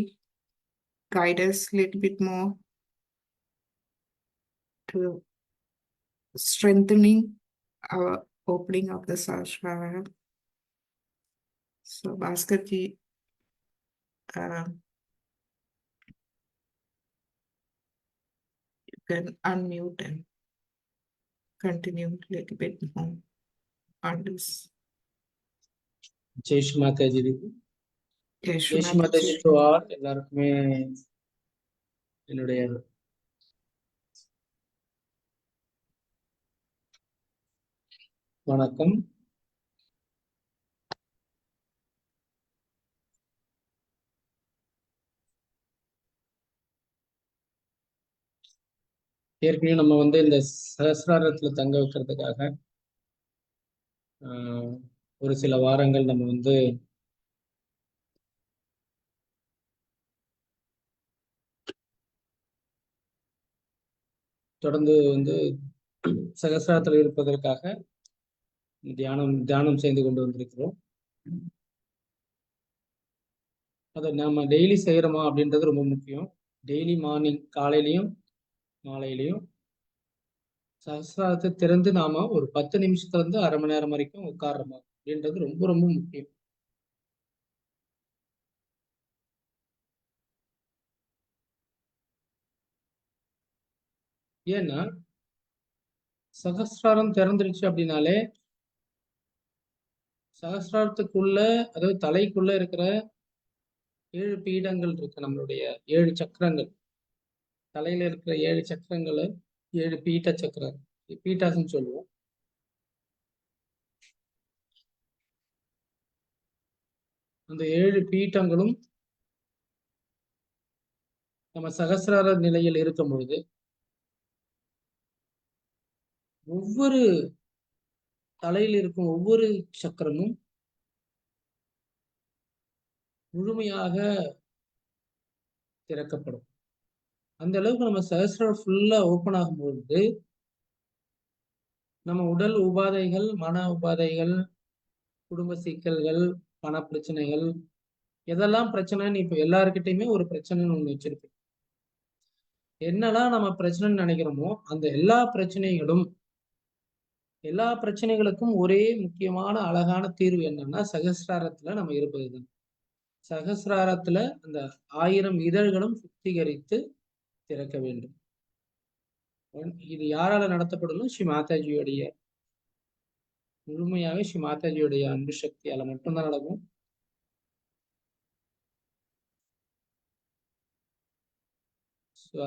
guide us a little bit more to strengthening our opening of the sahasrara. So Bhaskarji, can unmute and continue a little bit more on this. Jai Shri Mataji Jai Shri Jai Shri Mataji Mataji. To all. எல்லாருக்குமே என்னுடைய வணக்கம். ஏற்கனவே நம்ம இந்த சஹஸ்ராரத்துல தங்க வைக்கிறதுக்காக ஒரு சில வாரங்கள் நம்ம தொடர்ந்து சகசிராரத்தில் இருப்பதற்காக தியானம் செய்து கொண்டு வந்திருக்கிறோம். அதை நம்ம டெய்லி செய்யறோமா அப்படின்றது ரொம்ப முக்கியம். டெய்லி மார்னிங் காலையிலையும் மாலையிலையும் சகசிராரத்தை திறந்து நாம ஒரு 10 நிமிஷத்துல இருந்து அரை மணி நேரம் வரைக்கும் உட்கார்றோமா அப்படின்றது ரொம்ப ரொம்ப முக்கியம். ஏன்னா சகசிராரம் திறந்துருச்சு அப்படின்னாலே சகசிராரத்துக்குள்ள, அதாவது தலைக்குள்ள இருக்கிற 7 பீடங்கள் இருக்கு. நம்மளுடைய 7 சக்கரங்கள், தலையில இருக்கிற 7 சக்கரங்களை 7 பீட்ட சக்கரம், பீட்டாஸ்ன்னு சொல்லுவோம். அந்த 7 பீட்டங்களும் நம்ம சகசிரார நிலையில் இருக்கும் பொழுது ஒவ்வொரு தலையில் இருக்கும் ஒவ்வொரு சக்கரமும் முழுமையாக திறக்கப்படும். அந்த அளவுக்கு நம்ம சகசிராரம் ஃபுல்லா ஓப்பன் ஆகும்பொழுது நம்ம உடல் உபாதைகள், மன உபாதைகள், குடும்ப சிக்கல்கள், பண பிரச்சனைகள், எதெல்லாம் பிரச்சனைன்னு இப்ப எல்லாருக்கிட்டையுமே ஒரு பிரச்சனைன்னு ஒண்ணு வச்சிருக்கு. என்னெல்லாம் நம்ம பிரச்சனைன்னு நினைக்கிறோமோ அந்த எல்லா பிரச்சனைகளுக்கும் ஒரே முக்கியமான அழகான தீர்வு என்னன்னா சகசிராரத்துல நம்ம இருப்பதுதான். சகசிராரத்துல அந்த 1000 இதழ்களும் சுத்திகரித்து திறக்க வேண்டும். இது யாரால நடத்தப்படணும்? ஸ்ரீ மாதாஜியோடைய, முழுமையாக ஸ்ரீ மாதாஜியோடைய அன்பு சக்தியால மட்டும்தான் நடக்கும்.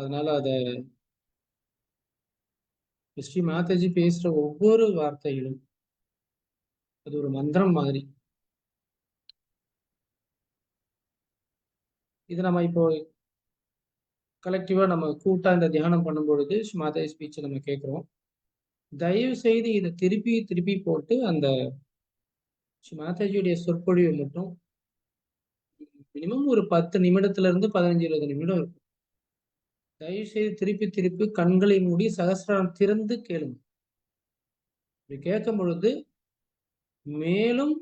அதனால ஸ்ரீ மாதாஜி பேசுற ஒவ்வொரு வார்த்தைகளும் அது ஒரு மந்திரம் மாதிரி. இது நம்ம இப்போ கலெக்டிவா நம்ம கூட்டா இந்த தியானம் பண்ணும் பொழுது ஸ்ரீ மாதாஜி ஸ்பீச்சை நம்ம கேட்கிறோம். தயவு செய்து இதை திருப்பி திருப்பி போட்டு அந்த ஸ்ரீ மாதாஜியுடைய சொற்பொழிவு மட்டும் மினிமம் ஒரு 10 நிமிடத்துல இருந்து 15-20 நிமிடம் இருக்கும். தயவு செய்து திருப்பி திருப்பி கண்களை மூடி சகசிராரம் திறந்து கேளுங்க. இப்படி கேட்கும் பொழுது மேலும்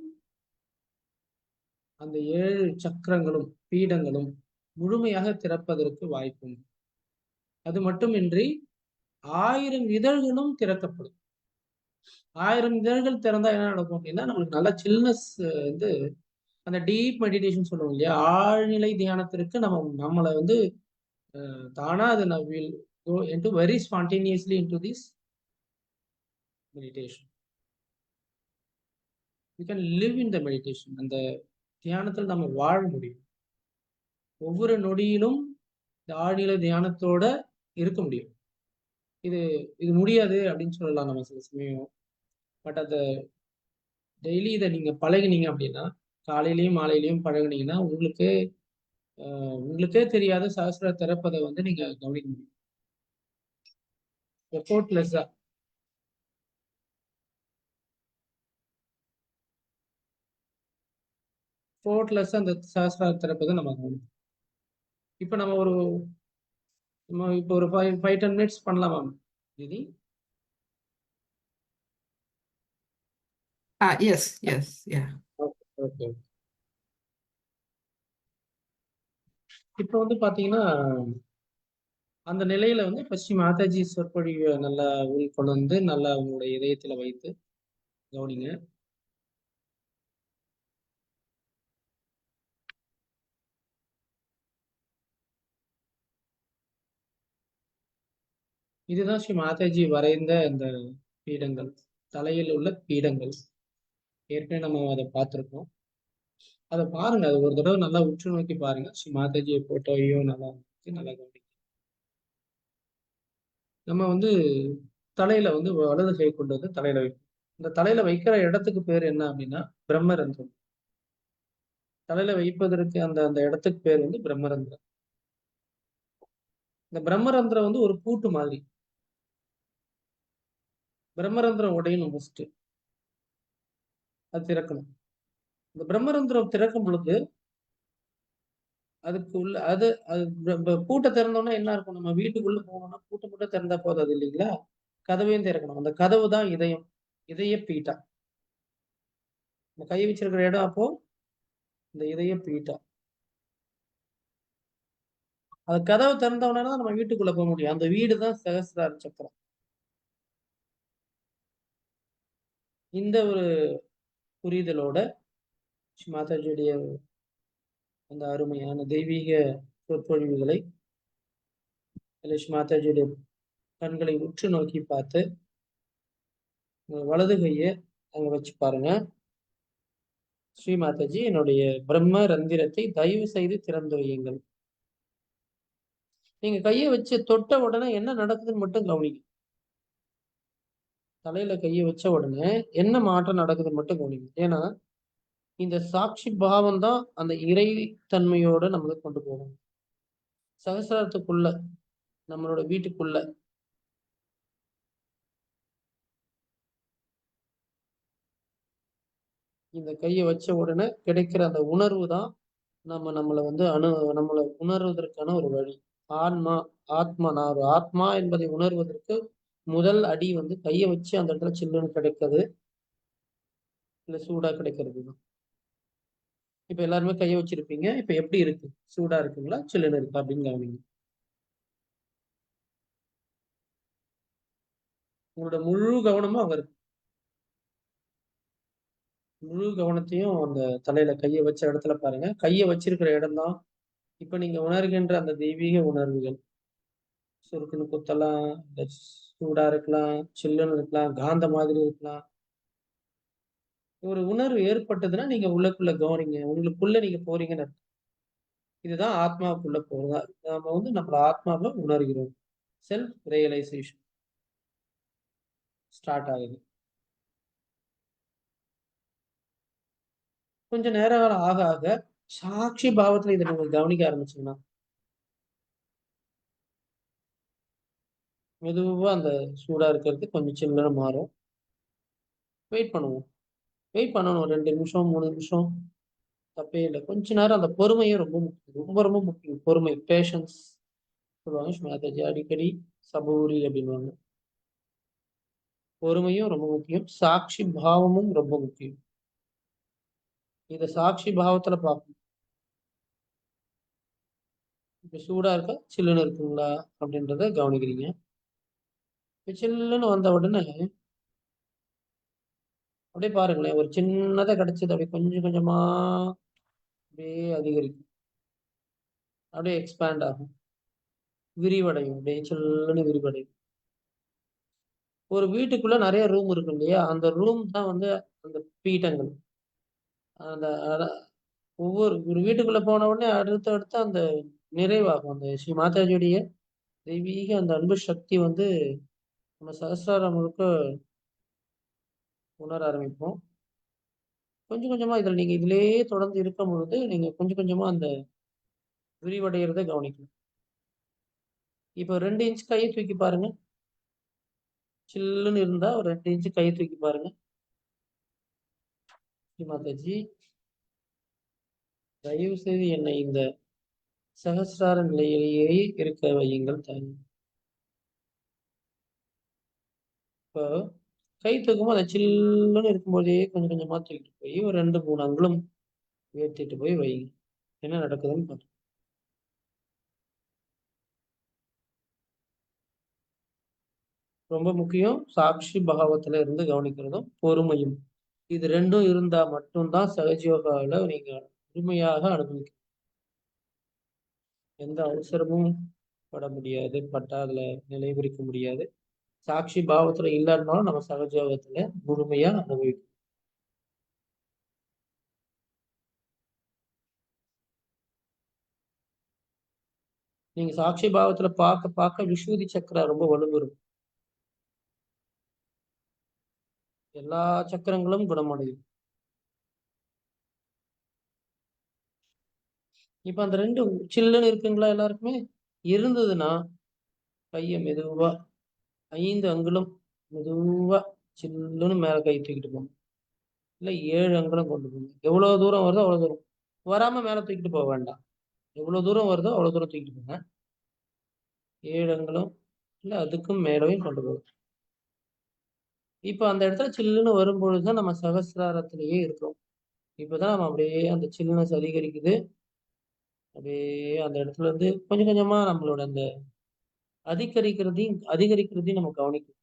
அந்த 7 சக்கரங்களும் பீடங்களும் முழுமையாக திறப்பதற்கு வாய்ப்பு. அது மட்டுமின்றி 1000 இதழ்களும் திறக்கப்படும். 1000 இதழ்கள் திறந்தா என்ன நடக்கும் அப்படின்னா நம்மளுக்கு நல்ல சில்னஸ், அந்த டீப் மெடிடேஷன் சொல்லுவோம் இல்லையா, ஆழ்நிலை தியானத்திற்கு நம்மளை தானா அது will go into very spontaneously into this meditation. We can live in the meditation. அந்த தியானத்தில் நம்ம வாழ முடியும். ஒவ்வொரு நொடியிலும் இந்த ஆழ்நிலை தியானத்தோட இருக்க முடியும். இது முடியாது அப்படின்னு சொல்லலாம் நம்ம சில சமயம். பட் அந்த டெய்லி இதை நீங்க பழகினீங்க அப்படின்னா, காலையிலையும் மாலையிலையும் பழகினீங்கன்னா உங்களுக்கே தெரியாத சகசிர திறப்பதை நீங்க கவனிக்க முடியும். எஃபோர்ட்லெஸ்ஸா. அந்த சகசிர திறப்பதை நம்ம கவனிக்கும். இப்ப நம்ம ஒரு 5-10 மினிட்ஸ் பண்ணலாமா தீதி? Yes, yeah. Okay. இப்போ பாத்தீங்கன்னா அந்த நிலையில ஸ்ரீ மாதாஜி சொற்பொழிவை நல்லா உள்கொண்டு நல்லா உங்களுடைய இதயத்துல வைத்து கவனிங்க. இதுதான் ஸ்ரீ மாதாஜி வரைந்த இந்த பீடங்கள், தலையில் உள்ள பீடங்கள். ஏற்கனவே நம்ம அதை பார்த்துருக்கோம். அதை பாருங்க, அது ஒரு தடவை நல்லா உற்று நோக்கி பாருங்க. ஸ்ரீ மாதாஜியை போட்டோவையும் நல்லா நல்லா கவனிங்க. நம்ம வந்து தலையில வந்து வலது கை கொண்டு வந்து தலையில வைப்போம். இந்த தலையில வைக்கிற இடத்துக்கு பேர் என்ன அப்படின்னா பிரம்மரந்திரம். தலையில வைப்பதற்கு அந்த அந்த இடத்துக்கு பேர் வந்து பிரம்மரந்திரம். இந்த பிரம்மரந்திரம் வந்து ஒரு பூட்டு மாதிரி. பிரம்மரந்திரம் உடையணும் ஃபர்ஸ்ட், அது திறக்கணும். இந்த பிரம்மரந்திரம் திறக்கும் பொழுது அதுக்கு உள்ள அது அது பூட்டை திறந்தோம்னா என்ன இருக்கும்? நம்ம வீட்டுக்குள்ள போனோம்னா பூட்டை மட்டும் திறந்தா போதாது இல்லைங்களா? கதவையும் திறக்கணும். அந்த கதவு தான் இதயம், இதய பீட்டா. நம்ம கை வச்சிருக்கிற இடம் அப்போ இந்த இதய பீட்டா. அது கதவு திறந்தோம்னா தான் நம்ம வீட்டுக்குள்ள போக முடியும். அந்த வீடு தான் சகஸ்ரார சக்கரம். இந்த ஒரு புரிதலோட மாதாஜியுடைய அந்த அருமையான தெய்வீக சொற்பொழிவுகளை மாதாஜியுடைய கண்களை உற்று நோக்கி பார்த்து வலது கையை அங்க வச்சு பாருங்க. ஸ்ரீ மாதாஜி, என்னுடைய பிரம்ம ரந்திரத்தை தயவு செய்து திறந்து வையுங்கள். நீங்க கையை வச்சு தொட்ட உடனே என்ன நடக்குதுன்னு மட்டும் கவனிங்க. தலையில கையை வச்ச உடனே என்ன மாற்றம் நடக்குதுன்னு மட்டும் கவனிங்க. ஏன்னா இந்த சாட்சி பாவம் தான் அந்த இறைத்தன்மையோட நம்மளை கொண்டு போகும். சகசிராரத்துக்குள்ள, நம்மளோட வீட்டுக்குள்ள இந்த கையை வச்ச உடனே கிடைக்கிற அந்த உணர்வு தான் நம்மளை வந்து நம்மளை உணர்வதற்கான ஒரு வழி. ஆத்மா நான் ஒரு ஆத்மா என்பதை உணர்வதற்கு முதல் அடி வந்து கையை வச்சு அந்த இடத்துல சில்லுன்னு கிடைக்கிறது, இல்ல சூடா கிடைக்கிறது தான். இப்ப எல்லாருமே கையை வச்சிருப்பீங்க. இப்ப எப்படி இருக்கு? சூடா இருக்குங்களா, சில்லுன்னு இருக்கா அப்படின்னு கவனிங்க. உங்களோட முழு கவனமும் அங்க இருக்கு. முழு கவனத்தையும் அந்த தலையில கையை வச்ச இடத்துல பாருங்க. கையை வச்சிருக்கிற இடம் தான் இப்ப நீங்க உணர்கின்ற அந்த தெய்வீக உணர்வுகள். சுருக்குன்னு குத்தலாம், இல்ல சூடா இருக்கலாம், சில்லுன்னு இருக்கலாம், காந்த மாதிரி இருக்கலாம். ஒரு உணர்வு ஏற்பட்டதுன்னா நீங்க உள்ளுக்குள்ள கவனிங்க. உங்களுக்குள்ள நீங்க போறீங்கன்னு அர்த்தம். இதுதான் ஆத்மாவுக்குள்ள போறதா. நாம வந்து நம்மள ஆத்மாவை உணர்கிறோம். செல்ஃப் ரியலைசேஷன் ஸ்டார்ட் ஆகுது. கொஞ்சம் நேரம் ஆக ஆக சாட்சி பாவத்துல இதை நீங்க கவனிக்க ஆரம்பிச்சீங்கன்னா மெதுவா அந்த சூடா இருக்கிறது கொஞ்சம் சில்லுன்னு மாறும். வெயிட் பண்ணுவோம். வெயிட் பண்ணணும். 2 நிமிஷம் 3 நிமிஷம் தப்பே இல்லை. கொஞ்ச நேரம் அந்த பொறுமையும் ரொம்ப முக்கியம். ரொம்ப ரொம்ப முக்கியம். பொறுமை, பேஷன்ஸ் சொல்லுவாங்க மாதாஜி அடிக்கடி. சபூரி அப்படின்வாங்க. பொறுமையும் ரொம்ப முக்கியம். சாட்சி பாவமும் ரொம்ப முக்கியம். இத சாட்சி பாவத்துல பார்க்கணும். இப்ப சூடா இருக்கா, சில்லுன்னு இருக்குங்களா அப்படின்றத கவனிக்கிறீங்க. சில்லுன்னு வந்த உடனே அப்படியே பாருங்களேன், ஒரு சின்னதா கிடைச்சது அப்படியே கொஞ்சம் கொஞ்சமா அப்படியே அதிகரிக்கும். அப்படியே எக்ஸ்பேண்ட் ஆகும், விரிவடையும். அப்படியே சில்லுன்னு விரிவடையும். ஒரு வீட்டுக்குள்ள நிறைய ரூம் இருக்கு இல்லையா? அந்த ரூம் தான் வந்து அந்த பீட்டங்கள். அந்த ஒவ்வொரு ஒரு வீட்டுக்குள்ள போன உடனே அடுத்து அந்த நிறைவாகும். அந்த ஸ்ரீ மாதாஜியுடைய தெய்வீக அந்த அன்பு சக்தி வந்து நம்ம சகஸ்ராரம் முழுக்க உணர ஆரம்பிப்போம். கொஞ்சம் கொஞ்சமா இதுல நீங்க இதுலயே தொடர்ந்து இருக்கும் பொழுது நீங்க கொஞ்சம் கொஞ்சமா அந்த விரிவடைகிறத கவனிக்கணும். இப்போ 2 இன்ச் கையை தூக்கி பாருங்க. சில்லுன்னு இருந்தா ஒரு 2 இன்ச் கையை தூக்கி பாருங்க. ஸ்ரீ மாதாஜி, தயவு செய்து என்னை இந்த சகஸ்ரார நிலையிலேயே இருக்க வையுங்கள் தாய். இப்போ கை தூக்கும்போது அந்த சில்லுன்னு இருக்கும்போதே கொஞ்சம் கொஞ்சமா தூக்கிட்டு போய் ஒரு 2, 3 அங்குலம் உயர்த்திட்டு போய் வைங்க. என்ன நடக்குதுன்னு பாருங்க. ரொம்ப முக்கியம். சாட்சி பாவத்துல இருந்து கவனிக்கிறதும் பொறுமையும். இது 2ம் இருந்தா மட்டும்தான் சகஜயோகாவில நீங்க முழுமையாக அனுபவிக்க. எந்த அவசரமும் பட முடியாது, பட்டா அதுல நிலைபிடிக்க முடியாது. சாட்சி பாவத்துல இல்லைன்னாலும் நம்ம சகஜோகத்துல முழுமையா அனுபவிக்கும். நீங்க சாட்சி பாவத்துல பார்க்க பார்க்க விசுவதி சக்கரம் ரொம்ப வலுவரும். எல்லா சக்கரங்களும் குணமடையும். இப்ப அந்த 2 சில்லுன்னு இருக்குங்களா எல்லாருக்குமே? இருந்ததுன்னா கையை மெதுவா 5 அங்குலம் மெதுவா சில்லுன்னு மேல கை தூக்கிட்டு போங்க. இல்ல 7 அங்குலம் கொண்டு போங்க. எவ்வளவு தூரம் வருதோ அவ்வளவு தூரம். வராம மேல தூக்கிட்டு போக வேண்டாம். எவ்வளவு தூரம் வருதோ அவ்வளவு தூரம் தூக்கிட்டு போங்க. 7 அங்குலம் இல்ல அதுக்கும் மேலவும் கொண்டு போகும். இப்ப அந்த இடத்துல சில்லுன்னு வரும்பொழுதுதான் நம்ம சகசிராரத்திலேயே இருக்கிறோம். இப்பதான் நம்ம அப்படியே அந்த சில்லுனஸ் அதிகரிக்குது. அப்படியே அந்த இடத்துல இருந்து கொஞ்சம் கொஞ்சமா நம்மளோட அந்த அதிகரிக்கிறதையும் நம்ம கவனிக்கணும்.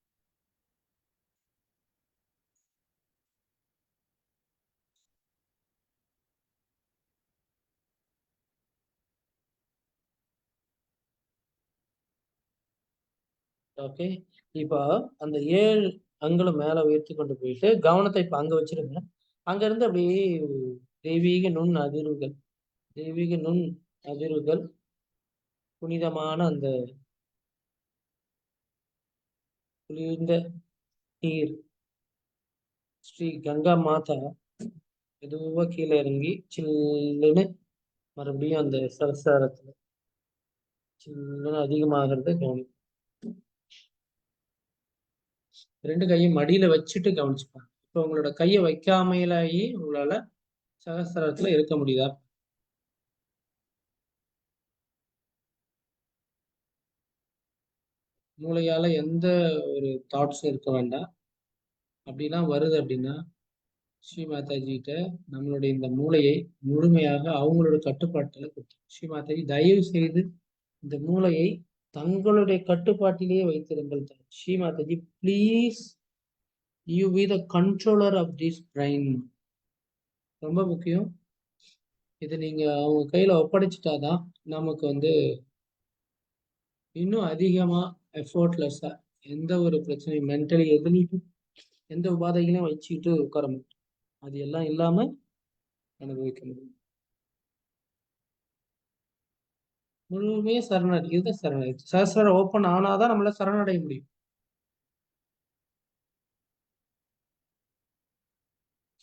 ஓகே. இப்ப அந்த 7 அங்குலம் மேல உயர்த்தி கொண்டு போயிட்டு கவனத்தை இப்ப அங்க வச்சிருங்க. அங்க இருந்து அப்படியே தெய்வீக நுண் அதிர்வுகள் தெய்வீக நுண் அதிர்வுகள் புனிதமான அந்த குளிர்ந்த நீர் ஸ்ரீ கங்கா மாதா மெதுவா கீழே இறங்கி சில்லுன்னு மறுபடியும் அந்த சரசாரத்துல சில்லுன்னு அதிகமாகிறத கவனிக்கும். 2 கையும் மடியில வச்சுட்டு கவனிச்சுப்பாங்க. இப்ப உங்களோட கையை வைக்காமையிலேயே உங்களால சகஸ்திரத்துல இருக்க முடியுதா? மூளையால எந்த ஒரு தாட்ஸும் இருக்க வேண்டாம். அப்படிலாம் வருது அப்படின்னா ஸ்ரீ மாதாஜி கிட்ட நம்மளுடைய இந்த மூளையை முழுமையாக அவங்களோட கட்டுப்பாட்டுல கொடுத்து ஸ்ரீ மாதாஜி தயவு செய்து இந்த மூளையை தங்களுடைய கட்டுப்பாட்டிலேயே வைத்திருங்கள். Shri Mataji please you be the controller of this brain. ரொம்ப முக்கியம். இது நீங்க அவங்க கையில ஒப்படைச்சிட்டாதான் நமக்கு வந்து இன்னும் அதிகமா எஃபோர்ட்லெஸ்ஸா எந்த ஒரு பிரச்சனையும் மென்டலி எதுலையும் எந்த உபாதைகளையும் வச்சுக்கிட்டு உட்கார முடியும். அது எல்லாம் இல்லாம அனுபவிக்க முடியும். முழுமையே சரணடை. இதுதான் சரணடை. சஹஸ்ர ஓப்பன் ஆனாதான் நம்மளால சரணடைய முடியும்.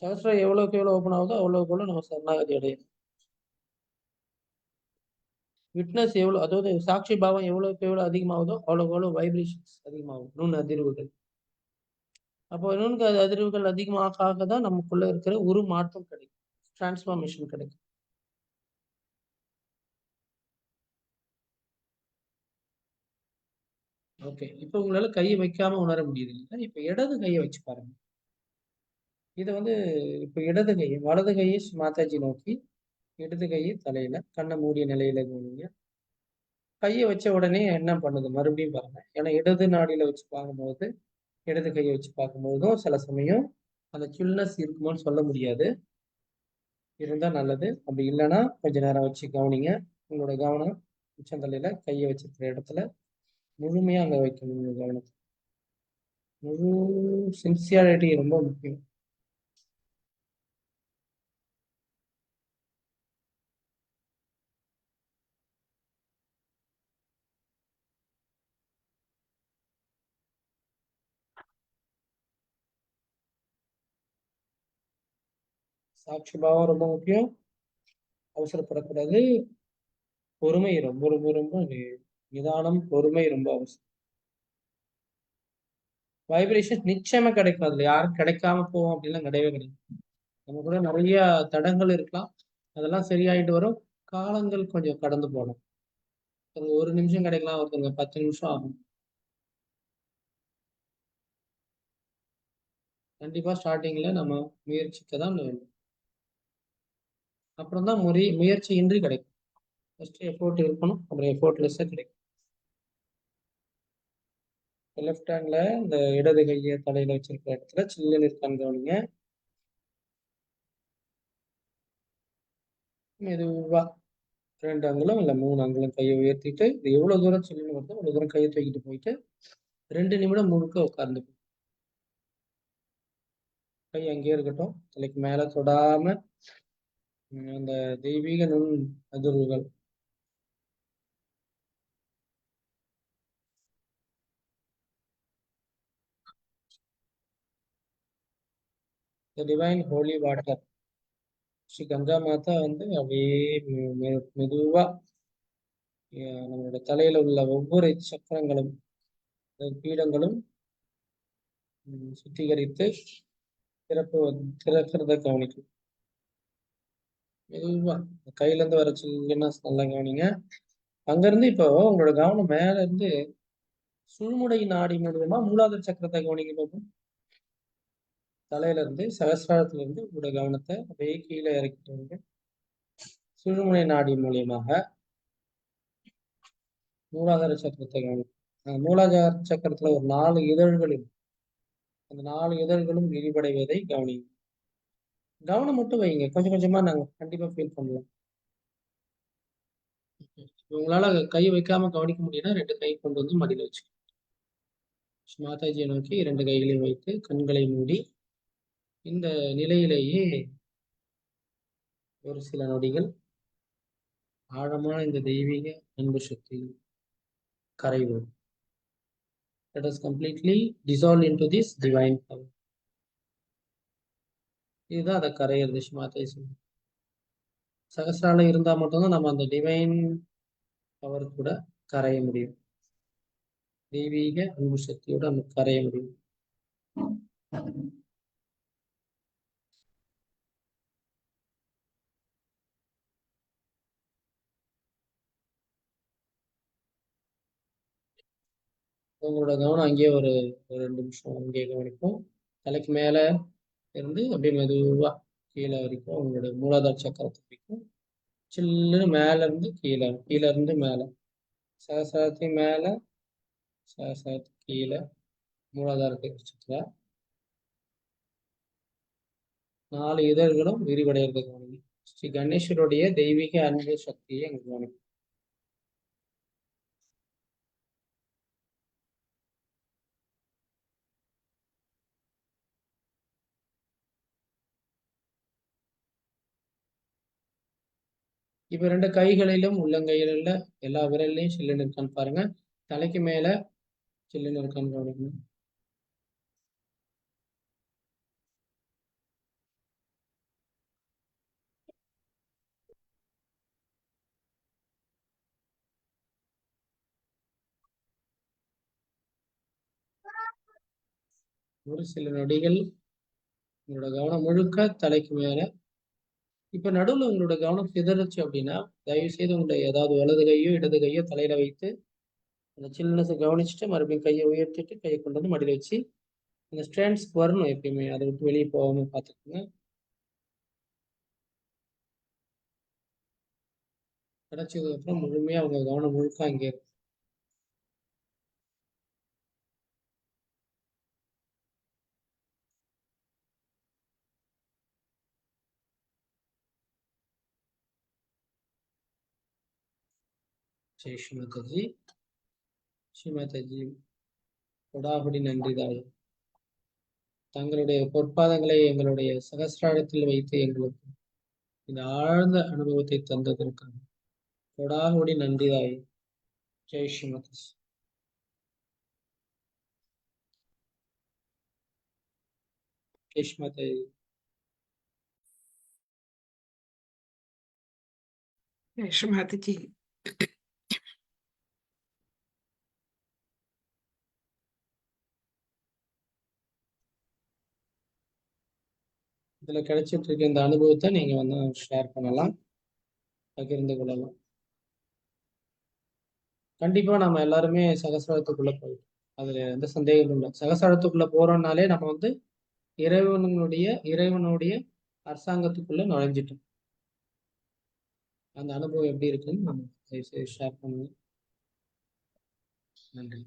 சஹஸ்ரம் எவ்வளவுக்கு எவ்வளவு ஓப்பன் ஆகுதோ அவ்வளவுக்கு எவ்வளவு நம்ம சரணாகதி அடையும். விட்னஸ் எவ்வளவு, அதாவது சாட்சி பாவம் எவ்வளவுக்கு எவ்வளவு அதிகமாகுதோ அவ்வளவுக்கு எவ்வளவு வைப்ரேஷன்ஸ் அதிகமாகும், நுண் அதிர்வுகள். அப்போ நுண்கு அதிர்வுகள் அதிகமாக ஆக தான் நமக்குள்ள இருக்கிற ஒரு மாற்றம் கிடைக்கும், டிரான்ஸ்ஃபார்மேஷன் கிடைக்கும். ஓகே. இப்போ உங்களால கையை வைக்காம உணர முடியுது இல்லையா? இப்ப இடது கையை வச்சு பாருங்க. இதை வந்து இப்ப இடது கையை வலது கையை மாதாஜி நோக்கி, இடது கையை தலையில கண்ணை மூடிய நிலையில கவனிங்க. கையை வச்ச உடனே என்ன பண்ணுது மறுபடியும் பாருங்க. ஏன்னா இடது நாடியில வச்சு பார்க்கும்போது இடது கையை வச்சு பார்க்கும்போதும் சில சமயம் அந்த சில்னஸ் இருக்குமோன்னு சொல்ல முடியாது. இருந்தா நல்லது. அப்படி இல்லைன்னா கொஞ்ச நேரம் வச்சு கவனிங்க. உங்களோட கவனம் உச்சந்தலையில கையை வச்சிருக்கிற இடத்துல முழுமையா அங்க வைக்கணும். உங்க கவனத்தை முழு சின்சியாரிட்டி ரொம்ப முக்கியம். சாட்சி பாவம் ரொம்ப முக்கியம். அவசரப்படக்கூடாது. பொறுமை ரொம்ப ரொம்ப ரொம்ப நிதானம், பொறுமை ரொம்ப அவசியம். வைப்ரேஷன் நிச்சயமா கிடைக்கும். அதுல யாரும் கிடைக்காம போவோம் அப்படின்லாம் கிடையவே கிடையாது. நம்ம கூட நிறைய தடங்கள் இருக்கலாம். அதெல்லாம் சரியாயிட்டு வரும். காலங்கள் கொஞ்சம் கடந்து போகணும். ஒரு நிமிஷம் கிடைக்கலாம், ஒருத்தங்க 10 நிமிஷம் ஆகும். கண்டிப்பா ஸ்டார்டிங்ல நம்ம முயற்சிக்க தான் வேண்டும். அப்புறம் தான் முயற்சி இன்றி கிடைக்கும். ஃபர்ஸ்ட் எஃபோர்ட் இருக்கணும், அப்புறம் எஃபோர்ட்லெஸ்ஸா கிடைக்கும். லெஃப்ட் ஹேண்ட்ல இந்த இடது கையை தலையில வச்சிருக்கிற இடத்துல சில்லுன்னு இருக்கான்னு கவனிங்க. மெதுவா 2 அங்குலம் இல்ல 3 அங்குலம் கையை உயர்த்திட்டு, இது எவ்வளவு தூரம் சில்லுன்னு வருதோ அவ்வளவு தூரம் கையை தூக்கிட்டு போயிட்டு 2 நிமிடம் முழுக்க உட்கார்ந்து கை அங்கேயே இருக்கட்டும். தலைக்கு மேல தொடாம அந்த தெய்வீக நுண் அதிர்வுகள் the divine holy water Shri Ganga Mata வந்து அப்படியே மெதுவா நம்மளோட தலையில உள்ள ஒவ்வொரு சக்கரங்களும் பீடங்களும் சுத்திகரித்து திறக்கிறத கவனிக்கும். மெதுவா கையில இருந்து வர சில்லுன்னா நல்லா கவனிங்க. அங்கிருந்து இப்போ உங்களோட கவனம் மேல இருந்து சுழுமுனை நாடி மூலியமா மூலாதார சக்கரத்தை கவனிக்க பார்ப்போம். தலையில இருந்து சகசிராரத்துல இருந்து உங்களோட கவனத்தை அப்படியே கீழே இறக்கிட்டு வந்து சுழுமுனை நாடி மூலியமாக மூலாதார சக்கரத்தை கவனிக்கும். மூலாதார சக்கரத்துல ஒரு 4 இதழ்கள் இருக்கு. அந்த 4 இதழ்களும் விரிவடைவதை கவனிங்க. கவனம் மட்டும் வைங்க. கொஞ்சம் கொஞ்சமா நாங்க கண்டிப்பா ஃபீல் பண்ணலாம். உங்களால கை வைக்காம கவனிக்க முடியும்னா 2 கை கொண்டு வந்து மடியில வச்சு மாதாஜியை நோக்கி 2 கைகளையும் வைத்து கண்களை மூடி இந்த நிலையிலேயே ஒரு சில நொடிகள் ஆழமான இந்த தெய்வீக அன்பு சக்தி கரைவோம். Let us completely dissolve into this divine power. இதுதான் அதை கரையிறது மாதாஜி. சகசிரால இருந்தா மட்டும்தான் நம்ம அந்த டிவைன் பவர் கூட கரைய முடியும். தெய்வீக அன்பு சக்தியோட நம்ம கரைய முடியும். உங்களோட கவனம் அங்கேயே ஒரு 2 நிமிஷம் அங்கேயே கவனிப்போம். தலைக்கு மேல இருந்து அப்படியே மெதுவா கீழே வரைக்கும் உங்களோட மூலாதார சக்கரத்தை வரைக்கும் சில்லுன்னு மேல இருந்து கீழே, கீழே இருந்து மேல, சகசிரத்தையும் மேல, சகசிரத்துக்கு கீழே, மூலாதாரத்துக்கு சக்கர 4 இதழ்களும் விரிவடைகிறது கவனிங்க. ஸ்ரீ கணேசருடைய தெய்வீக அன்பு சக்தியை அங்க கவனிக்கும். இப்ப 2 கைகளிலும் உள்ளங்கையில எல்லா விரல்லையும் சில்லுன்னு இருக்கான்னு பாருங்க. தலைக்கு மேல சில்லுன்னு இருக்கான்னு கவனிக்கணும். ஒரு சில நொடிகள் உங்களோட கவனம் முழுக்க தலைக்கு மேல. இப்ப நடுவுல உங்களோட கவனம் சிதறுச்சு அப்படின்னா தயவு செய்து உங்களுடைய ஏதாவது வலது கையோ இடது கையோ தலையில வைத்து அந்த சில்னஸை கவனிச்சுட்டு மறுபடியும் கையை உயர்த்திட்டு கையை கொண்டு வந்து மடியில வச்சு அந்த ஸ்ட்ராண்ட்ஸ்க்கு வரணும். எப்பயுமே அதை விட்டு வெளியே போகாம பார்த்துக்கோங்க. கிடைச்சதுக்கு அப்புறம் முழுமையா அவங்க கவனம் முழுக்க அங்கே இருக்கும். ஜெய் ஸ்ரீமாதாஜி. ஸ்ரீமாதாஜி கொடாபடி நன்றிதாய். தங்களுடைய பொற்பாதங்களை எங்களுடைய சகசிராரத்தில் வைத்து எங்களுக்கு இந்த ஆழ்ந்த அனுபவத்தை தந்ததற்காக கொடாபடி நன்றிதாய். ஜெய் ஸ்ரீமாதாஜி. ஜெய் ஸ்ரீமாதாஜி. Jai Mataji. இதுல கிடைச்சிட்டு இருக்க இந்த அனுபவத்தை நீங்க வந்து ஷேர் பண்ணலாம், பகிர்ந்து கொள்ளலாம். கண்டிப்பா நம்ம எல்லாருமே சகசிரத்துக்குள்ள போயிட்டோம். அதுல எந்த சந்தேகமும் இல்லை. சகசிரத்துக்குள்ள போறோம்னாலே நம்ம வந்து இறைவனுடைய அரசாங்கத்துக்குள்ள நுழைஞ்சிட்டோம். அந்த அனுபவம் எப்படி இருக்குன்னு நம்ம ஷேர் பண்ணுங்க. நன்றி.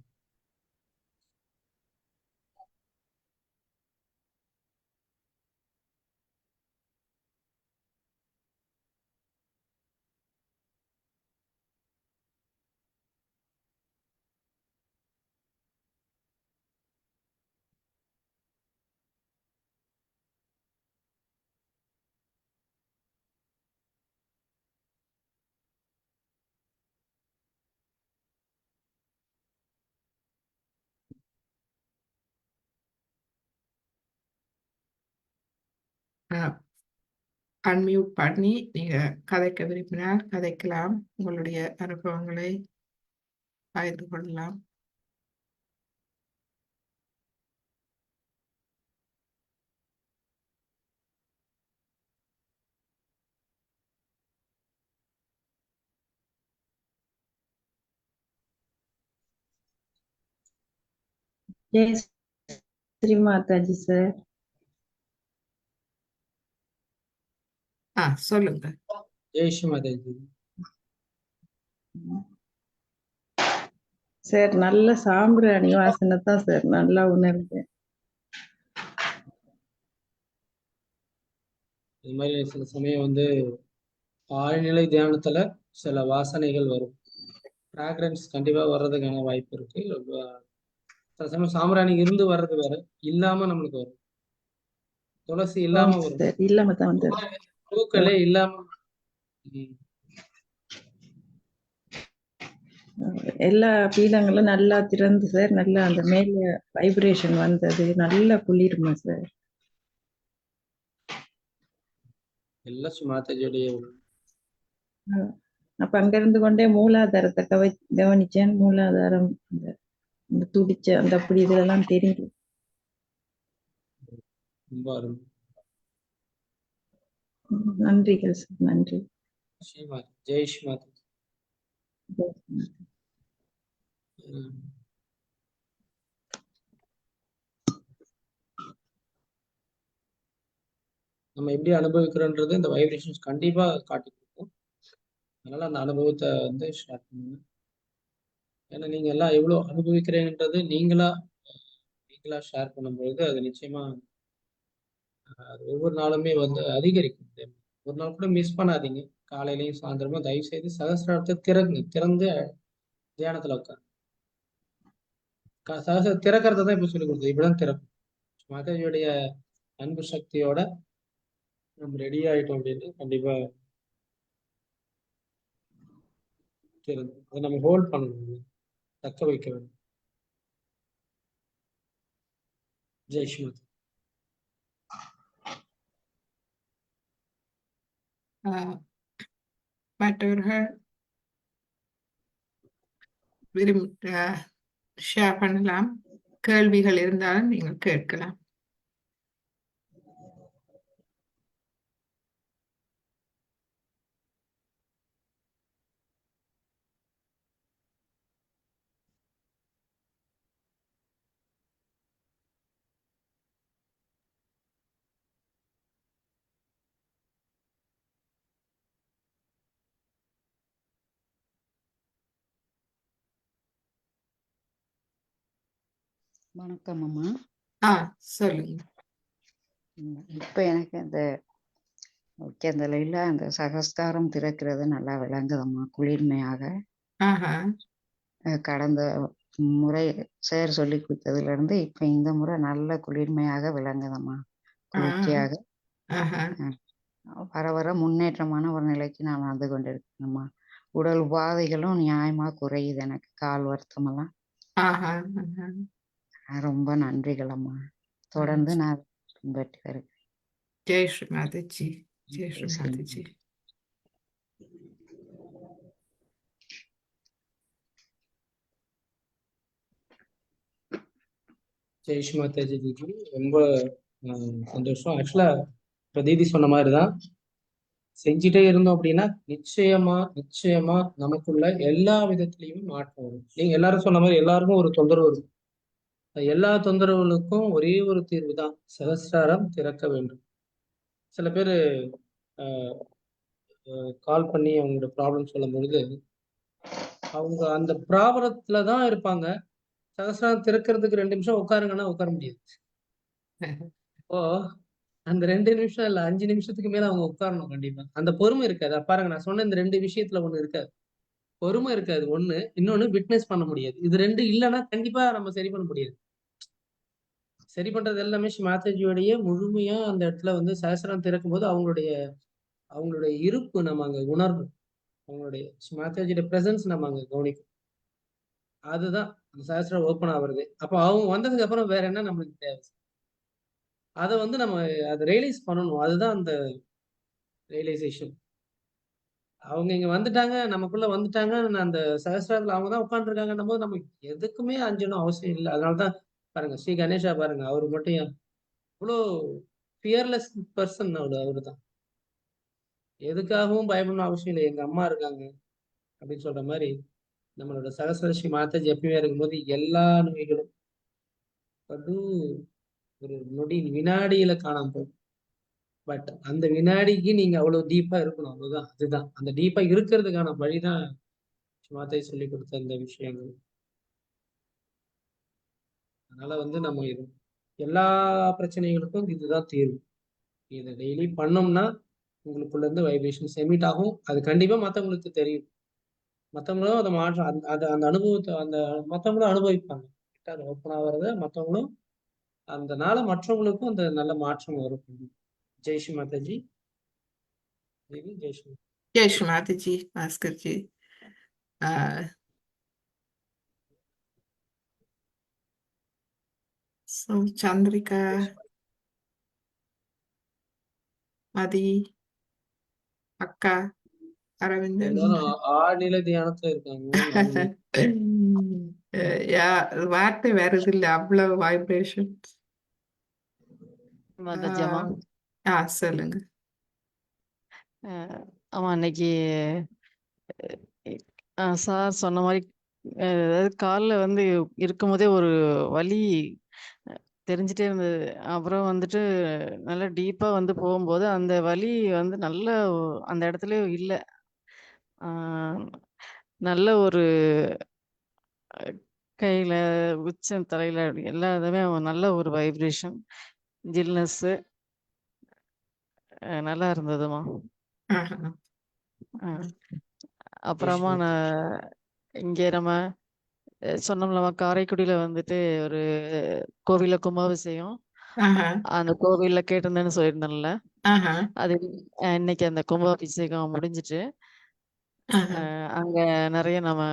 அன்மியூட் பண்ணி நீங்க கதைக்க விரும்பினால் கதைக்கலாம். உங்களுடைய அனுபவங்களை பகிர்ந்து கொள்ளலாம். जय श्री माता जी सर। சொல்லுங்க. ஜெய் ஸ்ரீ மாதாஜி. சார் நல்ல சாம்பிராணி வாசனை தான் சார் நல்லா உணர்ந்தேன். இது மாதிரி சில சமயம் வந்து ஆழ்நிலை தியானத்துல சில வாசனைகள் வரும். ஃப்ராக்ரன்ஸ் கண்டிப்பா வர்றதுக்கான வாய்ப்பு இருக்கு. சில சமயம் சாம்பிராணி இருந்து வர்றது வேற, இல்லாம நம்மளுக்கு வரும். துளசி இல்லாம வரும், சார் இல்லாம தான் வந்து பூக்களே இல்லாம. எல்லா பீடங்களும் நல்லா திறந்து சார், நல்லா அந்த மேல வைப்ரேஷன் வந்தது, நல்லா குளிருமா சார். எல்லாம் ஸ்ரீ மாதாஜியுடைய அப்ப அங்க இருந்து கொண்டே மூலாதாரத்தை கவனிச்சேன். மூலாதாரம் அந்த துடிச்ச அந்த அப்படி இதெல்லாம் தெரியுது. ரொம்ப அருமை. நன்றிகள் சார், நன்றி. ஸ்ரீமாத் ஜெய் ஸ்ரீமாத். நம்ம எப்படி அனுபவிக்கிறோன்றது இந்த வைப்ரேஷன்ஸ் கண்டிப்பா காட்டி கொடுக்கும். அதனால அந்த அனுபவத்தை வந்து ஷேர் பண்ணுங்க. ஏன்னா நீங்க எல்லாம் எவ்வளவு அனுபவிக்கிறீங்கன்றது நீங்களா ஷேர் பண்ணும்பொழுது அது நிச்சயமா ஒவ்வொரு நாளுமே வந்து அதிகரிக்கும். ஒரு நாள் கூட மிஸ் பண்ணாதீங்க. காலையிலையும் சாயந்தரமும் தயவு செய்து சகஸ்ராரத்தை திறந்து தியானத்துல உட்காரு. சகஸ்ர திறக்கிறத தான் இப்ப சொல்லிக் கொடுத்தது. இப்படிதான் திறக்கும். மாதாஜியுடைய அன்பு சக்தியோட நம்ம ரெடி ஆயிட்டோம் அப்படின்னு கண்டிப்பா திறந்து அதை நம்ம ஹோல்ட் பண்ணணும், தக்க வைக்க வேண்டும். ஜெய் ஸ்ரீமத். மற்றவர்கள் விரும்பி ஷேர் பண்ணலாம். கேள்விகள் இருந்தாலும் நீங்கள் கேட்கலாம். வணக்கம் அம்மா. சொல்லுங்க. இப்ப எனக்கு இந்த உச்சந்தலையில அந்த சகஸ்காரம் திறக்கிறது நல்லா விளங்குதம்மா, குளிர்மையாக. கடந்த முறை சேர் சொல்லி கொடுத்ததுல இருந்து இப்ப இந்த முறை நல்ல குளிர்மையாக விளங்குதம்மா, குளிர்ச்சியாக. வர வர முன்னேற்றமான ஒரு நிலைக்கு நான் வந்து கொண்டிருக்கேன்மா. உடல் உபாதைகளும் நியாயமா குறையுது எனக்கு, கால் வருத்தமெல்லாம். ரொம்ப நன்றிகள் அம்மா. தொடர்ந்து நான் பின்பற்றி வருகிறேன். ஜெய் ஸ்ரீ மாதாஜி. ஜெய் ஸ்ரீ மாதாஜி. ஜெய் ஸ்ரீ மாதாஜி. ரொம்ப சந்தோஷம். ஆக்சுவலா பிரதீதி சொன்ன மாதிரிதான் செஞ்சுட்டே இருந்தோம் அப்படின்னா நிச்சயமா நமக்குள்ள எல்லா விதத்திலையுமே மாற்றம் வரும். நீங்க எல்லாரும் சொன்ன மாதிரி எல்லாருக்கும் ஒரு தொந்தரவு இருக்கும். எல்லா தொந்தரவுகளுக்கும் ஒரே ஒரு தீர்வு தான், சகஸ்ராரம் திறக்க வேண்டும். சில பேர் கால் பண்ணி அவங்களோட ப்ராப்ளம் சொல்லும் பொழுது அவங்க அந்த ப்ராப்ளத்துலதான் இருப்பாங்க. சகஸ்ராரம் திறக்கிறதுக்கு 2 நிமிஷம் உட்காருங்கன்னா உட்கார முடியாது. இப்போ அந்த 2 நிமிஷம் இல்ல 5 நிமிஷத்துக்கு மேல அவங்க உட்காரணும். கண்டிப்பா அந்த பொறுமை இருக்காது. பாருங்க, நான் சொன்ன இந்த 2 விஷயத்துல ஒண்ணு இருக்காது, பொறுமை இருக்காது. ஒண்ணு, இன்னொன்னு விட்னஸ் பண்ண முடியாது. இது 2 இல்லைன்னா கண்டிப்பா நம்ம சரி பண்ண முடியாது. சரி பண்றது எல்லாமே ஸ்ரீ மாதாஜியோடைய முழுமையா அந்த இடத்துல வந்து சகஸ்ராரம் திறக்கும் போது அவங்களுடைய இருப்பு நம்ம அங்க உணர்வோம். அவங்களுடைய ஸ்ரீ மாதாஜியோட பிரசன்ஸ் நம்ம அங்க கவனிக்கும். அதுதான் அந்த சகஸ்ராரம் ஓப்பன் ஆகுறது. அப்போ அவங்க வந்ததுக்கு அப்புறம் வேற என்ன நம்மளுக்கு தேவை? அதை வந்து நம்ம அதை ரியலைஸ் பண்ணணும். அதுதான் அந்த ரியலைசேஷன். அவங்க இங்க வந்துட்டாங்க, நமக்குள்ள வந்துட்டாங்க. அந்த சகஸ்ராரத்துல அவங்க தான் உட்காந்துருக்காங்கன்னும் போது நம்ம எதுக்குமே அஞ்சணும் அவசியம் இல்லை. அதனாலதான் பாருங்க, ஸ்ரீ கணேஷா பாருங்க, அவரு மட்டும் இவ்வளோ ஃபியர்லெஸ் பர்சன். அவரு தான் எதுக்காகவும் பயப்படணும் அவசியம் இல்லை. எங்க அம்மா இருக்காங்க அப்படின்னு சொல்ற மாதிரி நம்மளோட சகஸ்ரலட்சுமி மாதாஜி எப்பயுமே இருக்கும்போது எல்லா நோய்களும் வந்து ஒரு நொடி வினாடியில காணாம போகும். பட் அந்த வினாடிக்கு நீங்க அவ்வளவு டீப்பா இருக்கணும். அவ்வளவுதான். அதுதான் அந்த டீப்பா இருக்கிறதுக்கான வழிதான் மாதாஜி சொல்லி கொடுத்த இந்த விஷயங்கள். அதனால வந்து நம்ம இது எல்லா பிரச்சனைகளுக்கும் இதுதான் தீர்வு. இதை டெய்லி பண்ணோம்னா உங்களுக்குள்ள இருந்து வைப்ரேஷன்ஸ் எமிட் ஆகும். அது கண்டிப்பா மத்தவங்களுக்கு தெரியும். மத்தவங்களும் அதை மாற்றம் அந்த அனுபவத்தை மத்தவங்களும் அனுபவிப்பாங்க. அது ஓப்பன் ஆகிறத மத்தவங்களும் அதனால மற்றவங்களுக்கும் அந்த நல்ல மாற்றம் வரும். ஜெய் ஸ்ரீ மாதாஜி. தேவி, ஜெய் ஸ்ரீ. जय श्री माता जी, भास्कर जी. So Chandrika, Madi, Akka, Aravindan. எல்லாரும் ஆழ்நிலை தியானத்துல இருக்காங்க. யா, வார்த்தை வருது இல்ல, அவ்வளவு வைப்ரேஷன். மாதாஜி அம்மா. சொல்லுங்க. ஆமா, அன்னைக்கு சார் சொன்ன மாதிரி அதாவது காலில் வந்து இருக்கும்போதே ஒரு வலி தெரிஞ்சிட்டே இருந்தது. அப்புறம் வந்துட்டு நல்லா டீப்பாக வந்து போகும்போது அந்த வலி வந்து நல்ல அந்த இடத்துல இல்லை. நல்ல ஒரு கையில், உச்சம், தலையில், எல்லா இதுவுமே நல்ல ஒரு வைப்ரேஷன், ஜில்னஸ்ஸு நல்லா இருந்ததுமா. அப்புறமா நான் இங்கே நம்ம சொன்னோம்லமா, காரைக்குடியில் வந்துட்டு ஒரு கோவிலில் கும்பாபிஷேகம். அந்த கோவிலில் கேட்டிருந்தேன்னு சொல்லியிருந்தேன்ல, அது இன்னைக்கு அந்த கும்பாபிஷேகம் முடிஞ்சிட்டு அங்க நிறைய நம்ம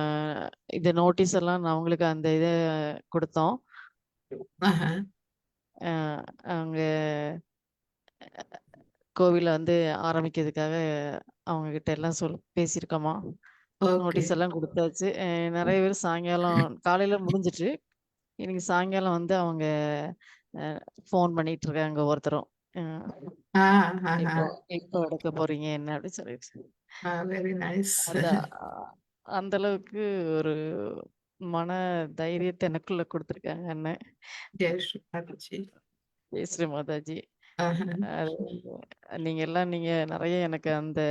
இது நோட்டீஸ் எல்லாம் நான் அவங்களுக்கு அந்த இதை கொடுத்தோம். அங்க கோவிலை வந்து ஆரம்பிக்கிறதுக்காக அவங்க கிட்ட எல்லாம் பேசியிருக்கோமா. நோட்டீஸ் எல்லாம் கொடுத்தாச்சு. நிறைய பேர் சாயங்காலம் காலையில முடிஞ்சிட்டு இன்னைக்கு சாயங்காலம் வந்து அவங்க ஃபோன் பண்ணிட்டு இருக்காங்க ஒவ்வொருத்தரும். இப்போ எடுக்க போறீங்க என்ன அப்படின்னு சொல்லிட்டு. Very nice. அந்த அளவுக்கு ஒரு மன தைரியத்தை எனக்குள்ள கொடுத்துருக்காங்க அண்ணன். ஜெய் ஸ்ரீ மாதாஜி. ஜெய் ஸ்ரீ மாதாஜி. நீங்க நிறைய எனக்கு அந்த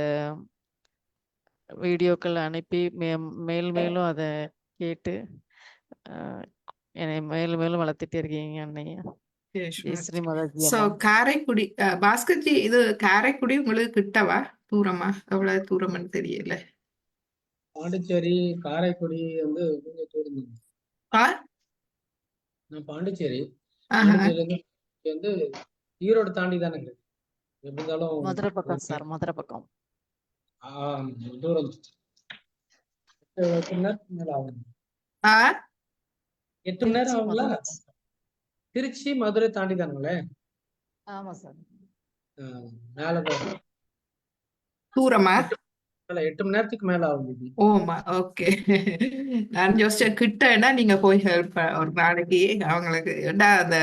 வீடியோக்கள் அனுப்பி மேலும் அதை கேட்டு என்னை மேலும் வளர்த்துட்டே இருக்கீங்க அண்ணையா. ஜெய் ஸ்ரீ மாதாஜி. காரைக்குடி பாஸ்கர்ஜி, இது காரைக்குடி உங்களுக்கு கிட்டவா தூரமா? எவ்வளவு தூரம்னு தெரியல. பாண்டிச்சேரி காரைக்குடி வந்து கொஞ்சம் தூரம் தான். நான் பாண்டிச்சேரி வந்து ஈரோடு தாண்டி தானே எப்படி இருந்தாலும் மதுரை பக்கம் சார், மதுரை பக்கம். தூரம் 8 மணி நேரத்துக்கு மேல ஆகும். 8 மணி நேரம் ஆகுங்களா? திருச்சி மதுரை தாண்டி தானுங்களே? ஆமா சார். மேல தூரமா? 8 மணி நேரத்துக்கு மேல ஆகும். ஓமா, ஓகே. நான் யோசிச்சேன் கிட்டன்னா நீங்க போய் ஹெல்ப் ஒரு நாளைக்கு அவங்களுக்கு. ஏண்டா அந்த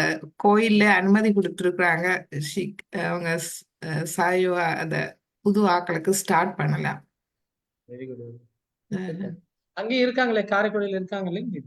கோயில்ல அனுமதி கொடுத்துருக்குறாங்க, அவங்க சாயுவா அந்த புது ஆக்களுக்கு ஸ்டார்ட் பண்ணலாம். Very good. அங்கே இருக்காங்களே, காரைக்குடியில இருக்காங்க இல்லைங்க?